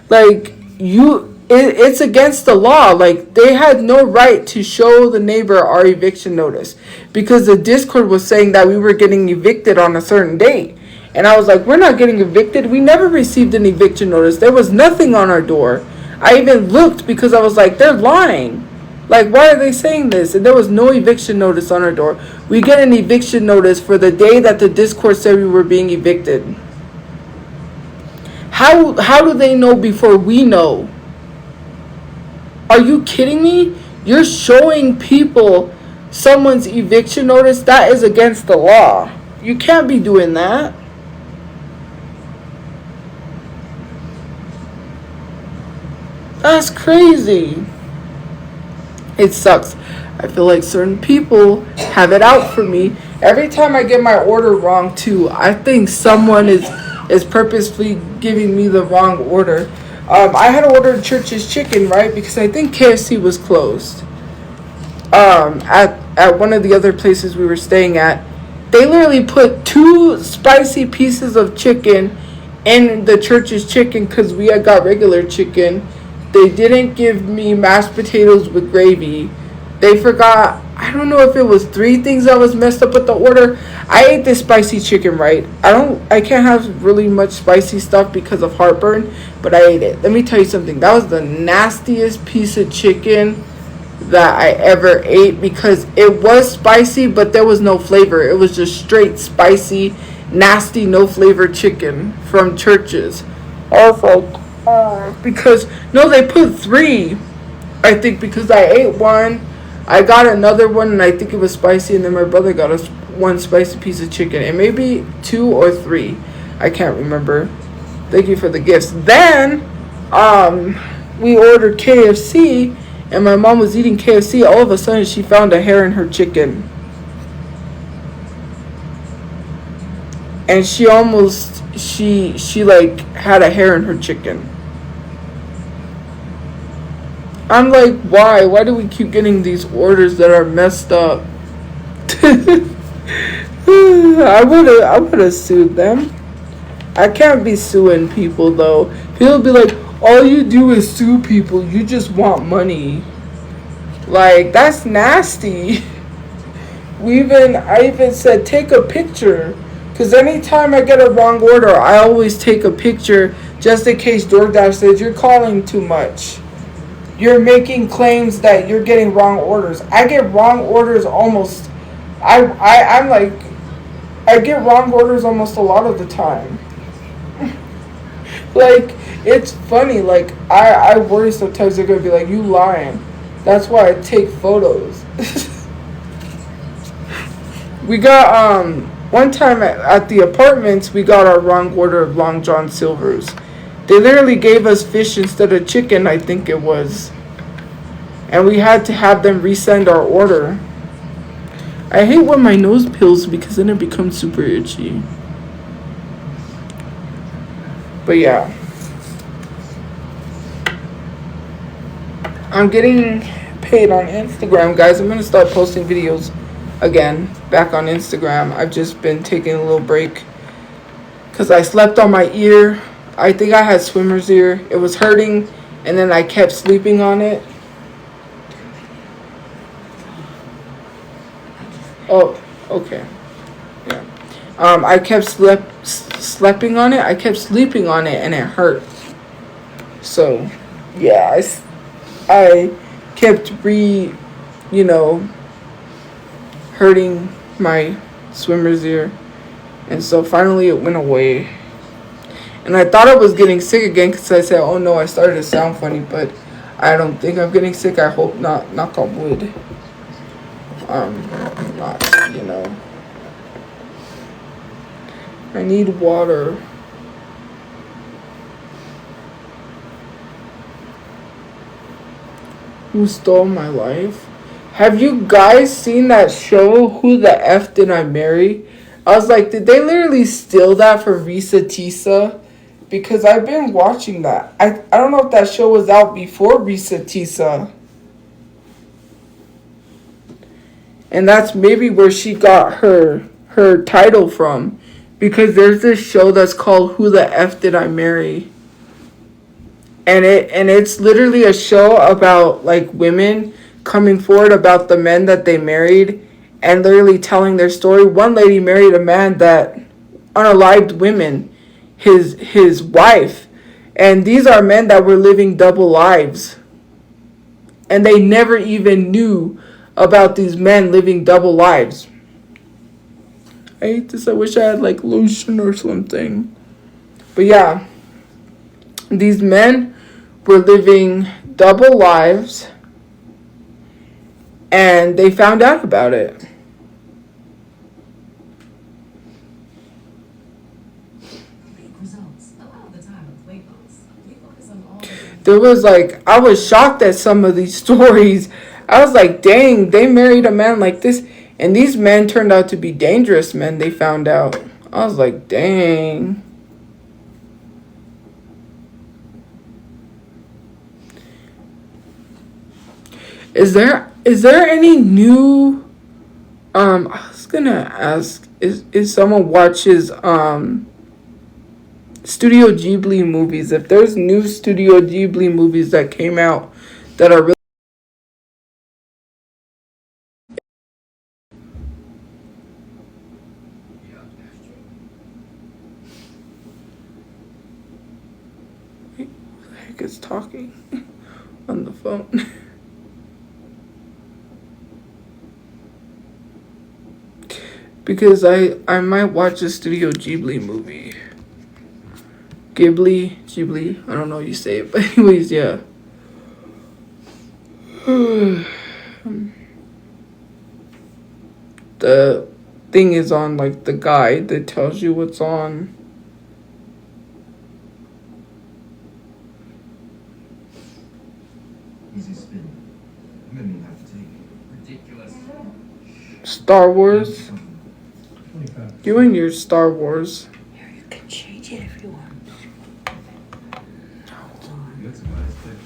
Like, it's against the law. Like, they had no right to show the neighbor our eviction notice because the Discord was saying that we were getting evicted on a certain date. And I was like, we're not getting evicted. We never received an eviction notice. There was nothing on our door. I even looked because I was like, they're lying. Like, why are they saying this? And there was no eviction notice on our door. We get an eviction notice for the day that the Discord said we were being evicted. How do they know before we know? Are you kidding me? You're showing people someone's eviction notice? That is against the law. You can't be doing that. That's crazy. It sucks. I feel like certain people have it out for me. Every time I get my order wrong too, I think someone is purposefully giving me the wrong order. I had ordered Church's Chicken, right? Because I think KFC was closed. At one of the other places we were staying at, they literally put 2 spicy pieces of chicken in the Church's Chicken because we had got regular chicken. They didn't give me mashed potatoes with gravy. They forgot, I don't know if it was 3 things that was messed up with the order. I ate this spicy chicken, right? I can't have really much spicy stuff because of heartburn, but I ate it. Let me tell you something. That was the nastiest piece of chicken that I ever ate because it was spicy, but there was no flavor. It was just straight spicy, nasty, no flavor chicken from Church's. I was like, because no, they put 3. I think because I ate one, I got another one, and I think it was spicy, and then my brother got us 1 spicy piece of chicken, and maybe 2 or 3. I can't remember. Thank you for the gifts. Then, we ordered KFC, and my mom was eating KFC. All of a sudden, she found a hair in her chicken, and she like had a hair in her chicken. I'm like, why? Why do we keep getting these orders that are messed up? I would have sued them. I can't be suing people though. People be like, all you do is sue people. You just want money. Like, that's nasty. I even said take a picture. Because anytime I get a wrong order, I always take a picture just in case DoorDash says you're calling too much. You're making claims that you're getting wrong orders. I get wrong orders almost. I'm like, I get wrong orders almost a lot of the time. Like, it's funny. Like, I worry sometimes they're gonna be like, you lying. That's why I take photos. We got one time at the apartments, we got our wrong order of Long John Silver's. They literally gave us fish instead of chicken, I think it was. And we had to have them resend our order. I hate when my nose peels because then it becomes super itchy. But yeah. I'm getting paid on Instagram, guys. I'm going to start posting videos again back on Instagram. I've just been taking a little break because I slept on my ear. I think I had swimmer's ear. It was hurting, and then I kept sleeping on it. Oh, okay. Yeah. I kept sleeping on it. I kept sleeping on it, and it hurt. So, yeah, I kept hurting my swimmer's ear. And so finally it went away. And I thought I was getting sick again because I said, oh no, I started to sound funny, but I don't think I'm getting sick. I hope not. Knock on wood. Not. I need water. Who stole my life? Have you guys seen that show, Who the F Did I Marry? I was like, did they literally steal that from Risa Tisa? Because I've been watching that. I don't know if that show was out before Risa Tisa. And that's maybe where she got her title from. Because there's this show that's called Who the F Did I Marry? And it's literally a show about like women coming forward about the men that they married and literally telling their story. One lady married a man that unalived women, his wife. And these are men that were living double lives. And they never even knew about these men living double lives. I hate this. I wish I had like lotion or something. But yeah, these men were living double lives and they found out about it. There was like, I was shocked at some of these stories. I was like, dang, they married a man like this. And these men turned out to be dangerous men, they found out. I was like, dang. Is there any new I was gonna ask, is someone watches Studio Ghibli movies, if there's new Studio Ghibli movies that came out that are really who the heck is talking on the phone? Because I might watch a Studio Ghibli movie. Ghibli, I don't know how you say it, but anyways, yeah. The thing is on like the guide that tells you what's on. Easy spin. I'm gonna have to take it. Ridiculous. Star Wars. You and your Star Wars. Here, you can change it if you want. That's a nice thing.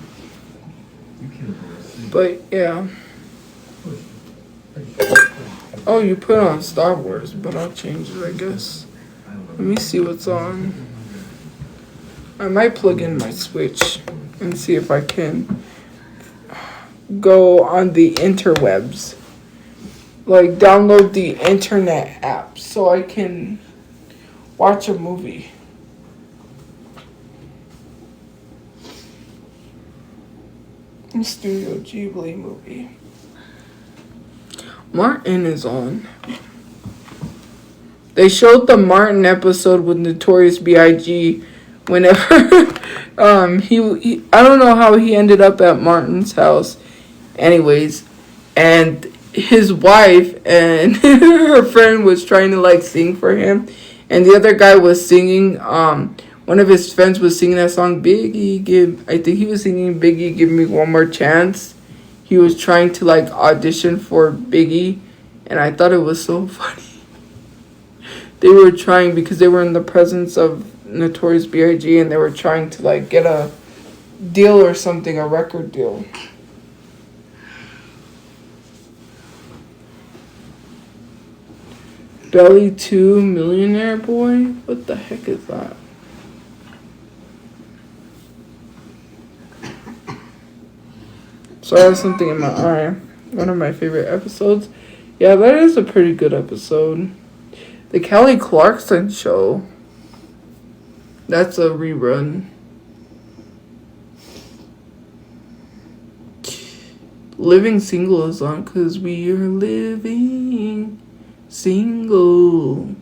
You can't go to sleep. But yeah. Oh, you put on Star Wars, but I'll change it, I guess. Let me see what's on. I might plug in my Switch and see if I can go on the interwebs. Like, download the internet app so I can watch a movie. A Studio Ghibli movie. Martin is on. They showed the Martin episode with Notorious B.I.G. whenever he I don't know how he ended up at Martin's house. Anyways, and his wife and her friend was trying to like sing for him, and the other guy was singing one of his friends was singing that song I think he was singing Biggie Give Me One More Chance. He was trying to like audition for Biggie, and I thought it was so funny. They were trying because they were in the presence of Notorious B.I.G. and they were trying to like get a deal or something, a record deal. Belly 2 Millionaire Boy? What the heck is that? So I have something in my eye. One of my favorite episodes. Yeah, that is a pretty good episode. The Kelly Clarkson Show. That's a rerun. Living Single is on because we are living single.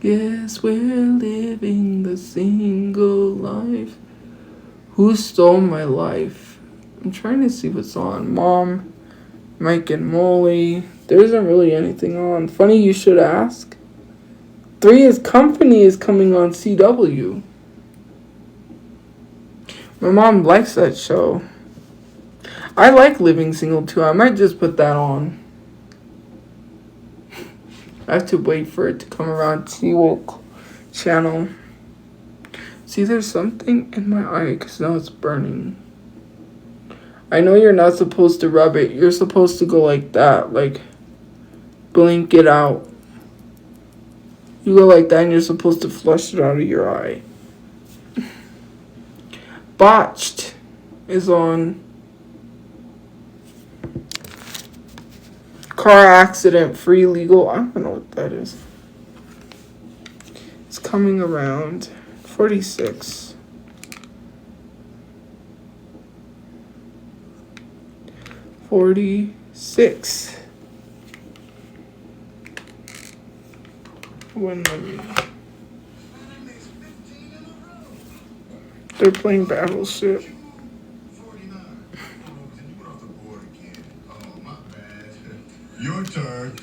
Yes, we're living the single life. Who Stole My Life? I'm trying to see what's on. Mom, Mike and Molly. There isn't really anything on. Funny you should ask. Three's Company is coming on CW. My mom likes that show. I like Living Single too. I might just put that on. I have to wait for it to come around to see what channel. See, there's something in my eye because now it's burning. I know you're not supposed to rub it. You're supposed to go like that. Like, blink it out. You go like that and you're supposed to flush it out of your eye. Botched is on. Car accident free legal. I don't know what that is. It's coming around. 46. 46. When they're playing Battleship. Your turn.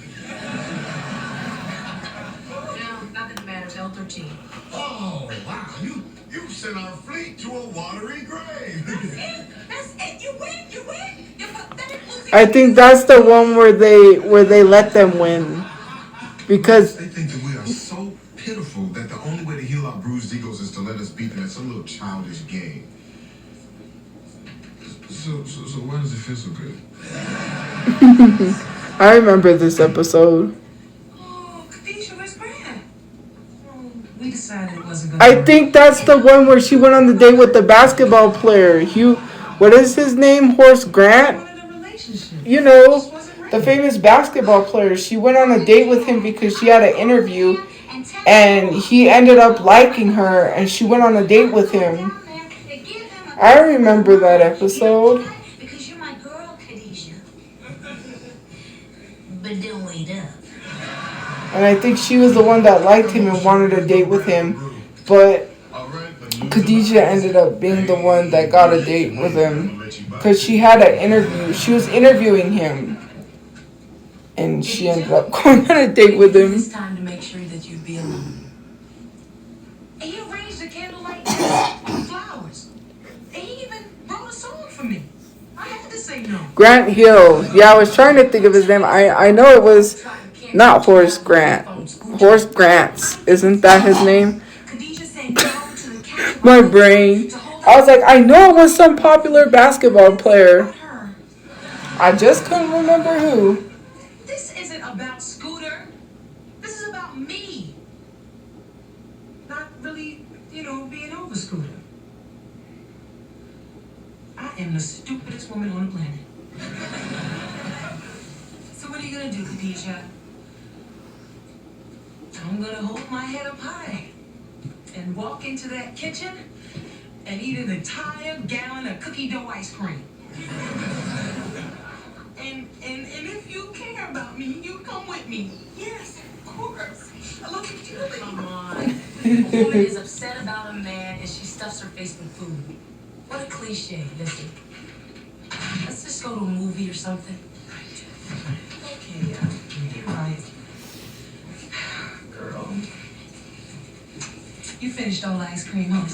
No, nothing matters. L13. Oh, wow. You sent our fleet to a watery grave. That's it. You win. You win. You're pathetic. I think that's the one where they let them win. Because they think that we are so pitiful that the only way to heal our bruised egos is to let us beat them at some little childish game. So why does it feel so good? I remember this episode. Oh, Khadijah, where's Brad? Oh, we decided it wasn't I think that's the one where she went on the date with the basketball player. What is his name? Horace Grant? You know, the famous basketball player. She went on a date with him because she had an interview and he ended up liking her and she went on a date with him. I remember that episode. Because you're my girl, Khadijah. But don't wait up. And I think she was the one that liked him and wanted a date with him. But Khadijah ended up being the one that got a date with him. Because she had an interview. She was interviewing him. And she ended up going on a date with him. It's time to make sure that you be alone. And he arranged a candlelight dinner with flowers. And he even wrote a song for me. I had to say no. Grant Hill. Yeah, I was trying to think of his name. I know it was not Horace Grant. Horace Grants. Isn't that his name? My brain. I was like, I know it was some popular basketball player. I just couldn't remember who. This isn't about Scooter. This is about me. Not really, being over Scooter. I am the stupidest woman on the planet. So what are you going to do, Khadijah? I'm going to hold my head up high and walk into that kitchen and eat an entire gallon of cookie dough ice cream. And if you care about me, you come with me. Yes, of course. I love you, baby. Come on. A woman is upset about a man and she stuffs her face with food. What a cliche. Listen, let's just go to a movie or something. Okay, yeah, you're right. Girl. You finished all the ice cream, huh?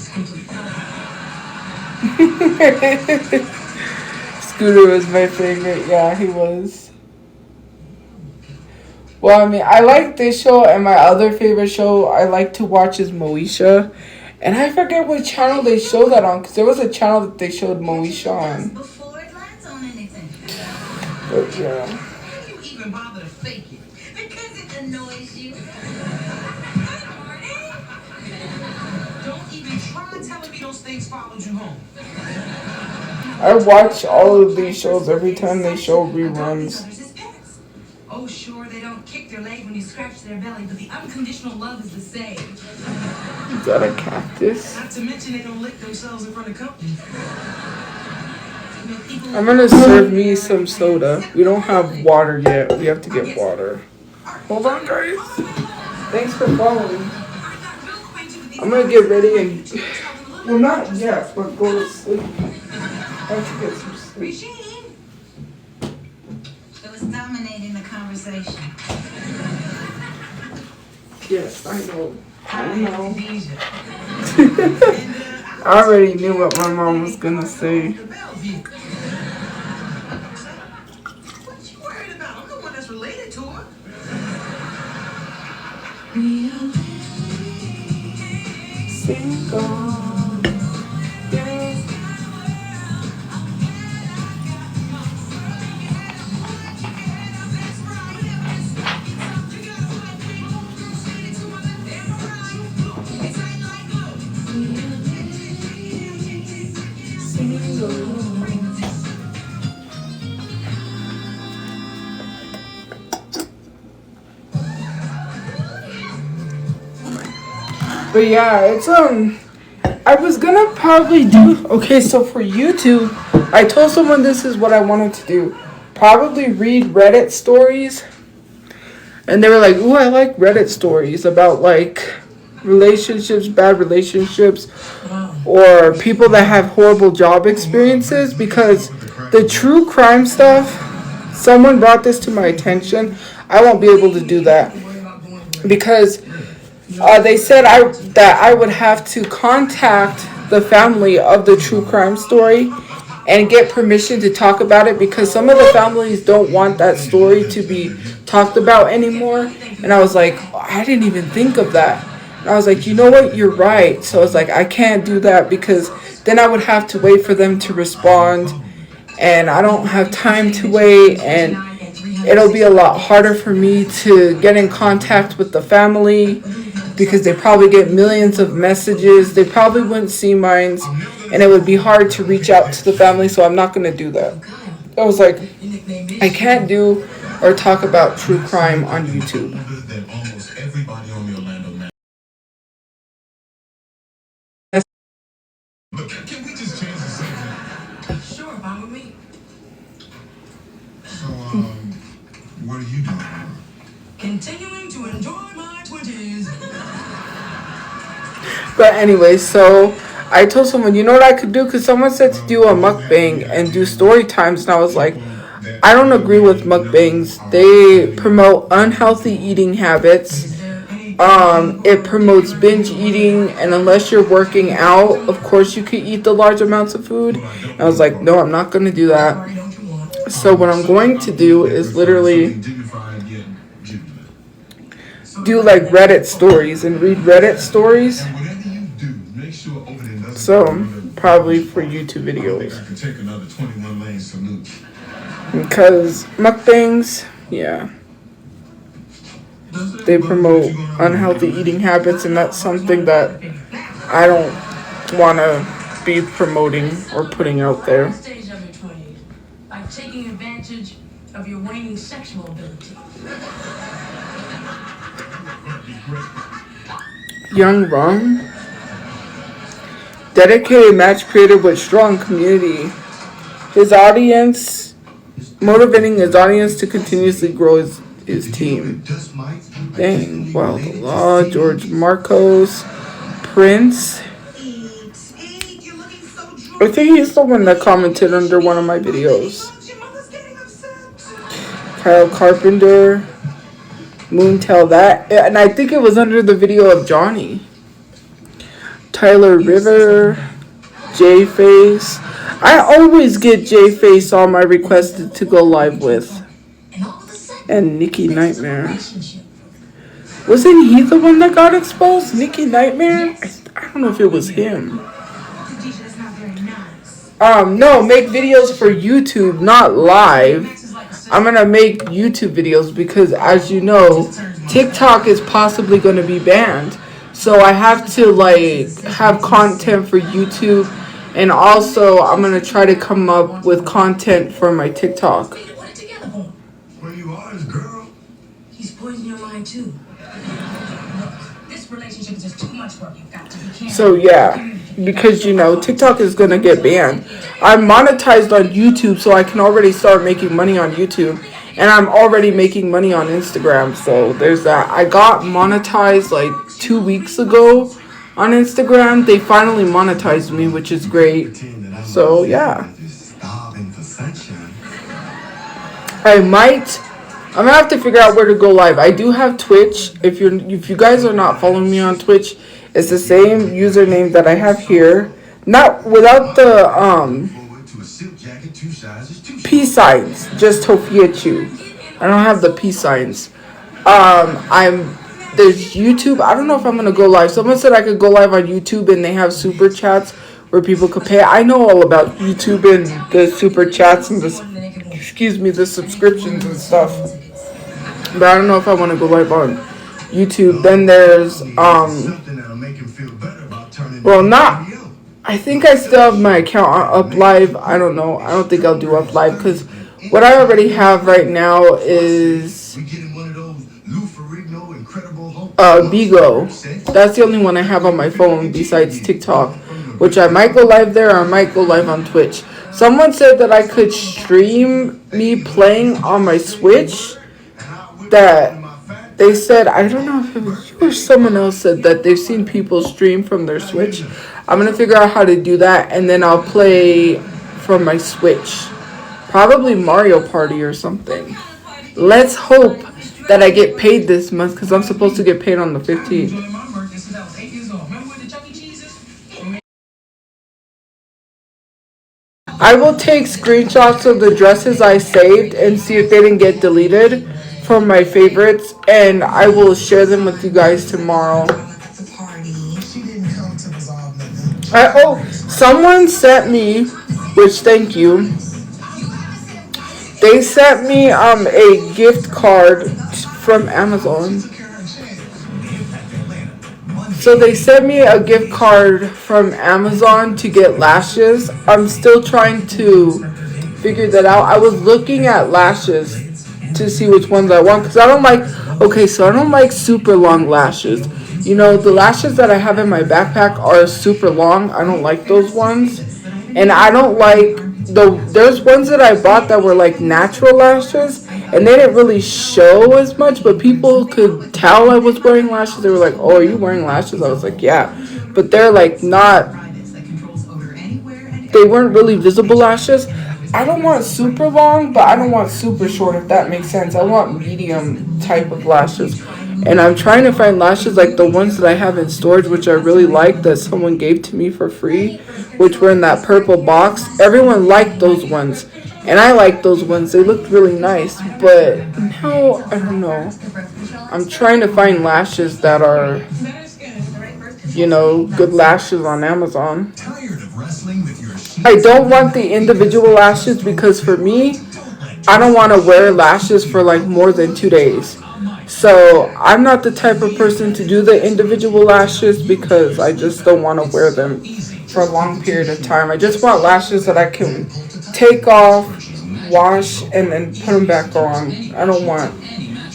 Scooter was my favorite. Yeah, he was. Well, I mean, I like this show, and my other favorite show I like to watch is Moesha. And I forget what channel they show that on, because there was a channel that they showed Moesha on. But, yeah. Why do you even bother to fake it? Because it annoys you. Don't even try telling me those things followed you home. I watch all of these shows every time they show reruns. Oh, sure, they don't kick their leg when you scratch their belly, but the unconditional love is the same. Is that a cactus? Not to mention they don't lick themselves in front of company. I'm gonna serve me some soda. We don't have water yet. We have to get water. Hold on, guys. Thanks for following. I'm gonna get ready and, well, not yet, but go to sleep. I have to get some sleep. Regine! It was dominating the conversation. Yes, I know. I know. I already knew what my mom was gonna say. What you worried about? I'm the one that's related to her. Single. But yeah, it's I was gonna probably do, okay, so for YouTube, I told someone this is what I wanted to do. Probably read Reddit stories. And they were like, ooh, I like Reddit stories about like relationships, bad relationships, or people that have horrible job experiences, because the true crime stuff, someone brought this to my attention. I won't be able to do that because they said that I would have to contact the family of the true crime story and get permission to talk about it, because some of the families don't want that story to be talked about anymore. And I was like, I didn't even think of that. And I was like, you know what, you're right. So I was like, I can't do that because then I would have to wait for them to respond, and I don't have time to wait, and it'll be a lot harder for me to get in contact with the family because they probably get millions of messages. They probably wouldn't see mine, and it would be hard to reach out to the family, so I'm not going to do that. I was like, I can't do or talk about true crime on YouTube. Can we just change the subject? Sure, fine with me. So, what are you doing? Continuing to enjoy my 20s. But anyway, so I told someone, you know what I could do? Because someone said to do a mukbang and do story times. And I was like, I don't agree with mukbangs. They promote unhealthy eating habits. It promotes binge eating. And unless you're working out, of course you could eat the large amounts of food. And I was like, no, I'm not going to do that. So what I'm going to do is literally do like Reddit stories and read Reddit stories. So probably for YouTube videos. Because mukbangs, yeah, they promote unhealthy eating habits, and that's something that I don't want to be promoting or putting out there. Stage of your 20s by taking advantage of your waning sexual ability. Young Rum, dedicated match creator with strong community. His audience, motivating his audience to continuously grow his team. Dang, wow, the Law, George Marcos, Prince. I think he's the one that commented under one of my videos. Kyle Carpenter, Moontail, that, and I think it was under the video of Johnny. Tyler River, J-Face. I always get J-Face on my requested to go live with. And Nikki Nightmare. Wasn't he the one that got exposed? Nikki Nightmare? I don't know if it was him. No, make videos for YouTube, not live. I'm gonna make YouTube videos because, as you know, TikTok is possibly gonna be banned. So I have to like have content for YouTube And also, I'm going to try to come up with content for my TikTok. Put it together, boom. Where you are, girl? He's poisoning your mind too. This relationship is just too much work. You've got to be careful. So, yeah, because, you know, TikTok is going to get banned. I'm monetized on YouTube, so I can already start making money on YouTube. And I'm already making money on Instagram, so there's that. I got monetized like 2 weeks ago on Instagram. They finally monetized me, which is great. So, yeah. I'm gonna have to figure out where to go live. I do have Twitch. If you guys are not following me on Twitch, it's the same username that I have here. Not without the peace signs, just Tophiachu. I don't have the peace signs. There's YouTube. I don't know if I'm gonna go live. Someone said I could go live on YouTube and they have super chats where people could pay. I know all about YouTube and the super chats and the subscriptions and stuff. But I don't know if I want to go live on YouTube. Then there's I think I still have my account on Up Live. I don't know. I don't think I'll do Up Live because what I already have right now is Bigo. That's the only one I have on my phone besides TikTok, which I might go live there or I might go live on Twitch. Someone said that I could stream me playing on my Switch. That they said, I don't know if it was you or someone else said that they've seen people stream from their Switch. I'm going to figure out how to do that, and then I'll play from my Switch. Probably Mario Party or something. Let's hope that I get paid this month, because I'm supposed to get paid on the 15th. I will take screenshots of the dresses I saved and see if they didn't get deleted from my favorites, and I will share them with you guys tomorrow. Someone sent me, which thank you. They sent me a gift card from Amazon. So they sent me a gift card from Amazon to get lashes. I'm still trying to figure that out. I was looking at lashes to see which ones I want because I don't like super long lashes. You know, the lashes that I have in my backpack are super long. I don't like those ones. And I don't like there's ones that I bought that were like natural lashes and they didn't really show as much, but people could tell I was wearing lashes. They were like, "Oh, are you wearing lashes?" I was like, "Yeah." But they're like not, they weren't really visible lashes. I don't want super long, but I don't want super short, if that makes sense. I want medium type of lashes. And I'm trying to find lashes like the ones that I have in storage, which I really like, that someone gave to me for free, which were in that purple box. Everyone liked those ones. And I like those ones. They looked really nice. But now, I don't know. I'm trying to find lashes that are, you know, good lashes on Amazon. I don't want the individual lashes because for me, I don't want to wear lashes for like more than 2 days. So I'm not the type of person to do the individual lashes because I just don't want to wear them for a long period of time. I just want lashes that I can take off, wash, and then put them back on. I don't want,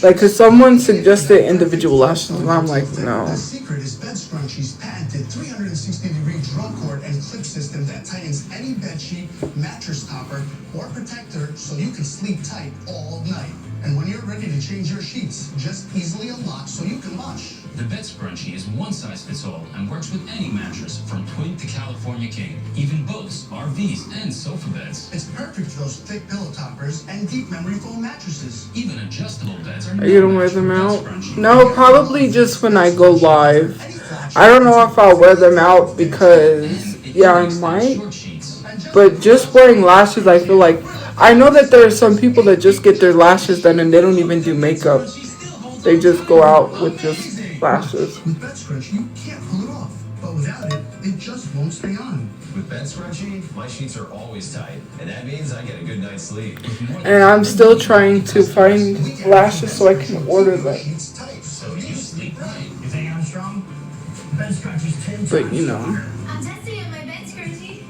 like, because someone suggested individual lashes and I'm like, no. The secret is Bed Scrunchie's patented 360-degree drug cord and clip system that tightens any bedsheet, mattress topper, or protector so you can sleep tight all night. And when you're ready to change your sheets, just easily unlock so you can wash. The Bed Scrunchie is one size fits all and works with any mattress, from twin to California king, even boats, RVs, and sofa beds. It's perfect for those thick pillow toppers and deep memory foam mattresses. Even adjustable beds are Are you gonna wear them out? No, probably just when I go live. I don't know if I'll wear them out because, yeah, I might. But just wearing lashes, I feel like, I know that there are some people that just get their lashes done and they don't even do makeup. They just go out with just lashes. With Bed Scrunchie, you can't pull it off. But without it, it just won't stay on. With Bed Scrunchie, my sheets are always tight. And that means I get a good night's sleep. And I'm still trying to find lashes so I can order them. So you sleep right. You think I'm strong? Bed Scrunchie's 10 But, you know. I'm testing out my bed scrunchie.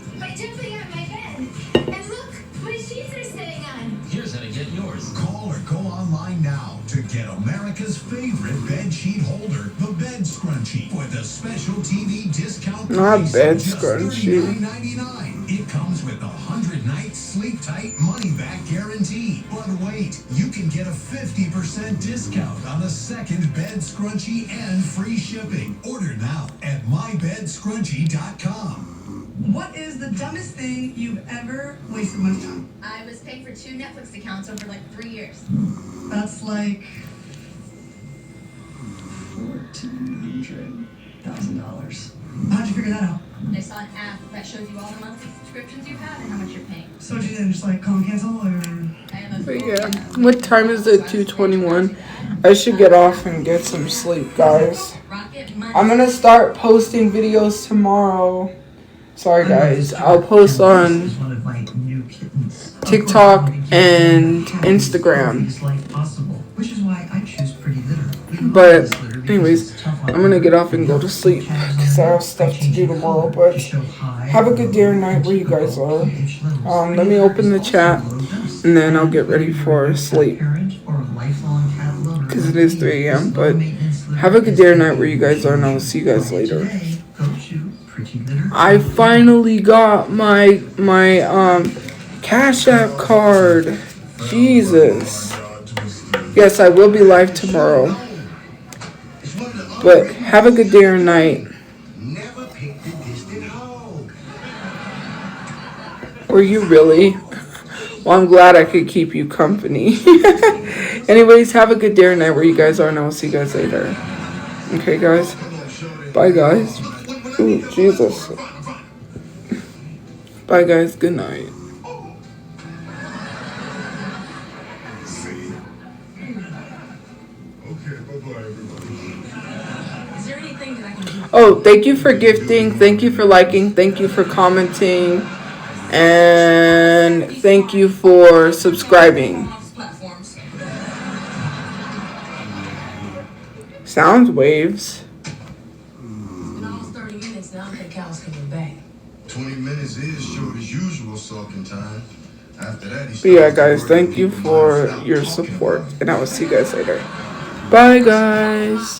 yours. Call or go online now to get America's favorite bed sheet holder, the Bed Scrunchie, for the special TV discount Not price bed of just scrunchie. $39.99. It comes with a 100-night sleep tight money-back guarantee. But wait, you can get a 50% discount on the second Bed Scrunchie and free shipping. Order now at mybedscrunchie.com. What is the dumbest thing you've ever wasted money on? I was paying for 2 Netflix accounts over like 3 years. That's like $1,400,000. How'd you figure that out? I saw an app that shows you all the monthly subscriptions you have and how much you're paying. So what you did, just like call and cancel, or? I have a But full yeah, what time is it? 2:21. I should get off and get some sleep, guys. Rocket Money. I'm gonna start posting videos tomorrow. Sorry, guys. I'll post on TikTok and Instagram. Which is why I choose Pretty Litter. But anyways, I'm gonna get off and go to sleep because I have stuff to do tomorrow. But have a good day or night where you guys are. Let me open the chat and then I'll get ready for sleep because it is 3 a.m. But have a good day or night where you guys are, and I'll see you guys later. I finally got my Cash App card. Jesus. Yes, I will be live tomorrow. But have a good day or night. Were you really? Well, I'm glad I could keep you company. Anyways, have a good day or night where you guys are, and I will see you guys later. Okay, guys? Bye, guys. Ooh, Jesus. Bye, guys. Good night. Oh, thank you for gifting. Thank you for liking. Thank you for commenting. And thank you for subscribing. Sound waves. 20 minutes is short as usual sulking time. After that, But yeah, guys, thank you for your support, and I will see you guys later. Bye, guys.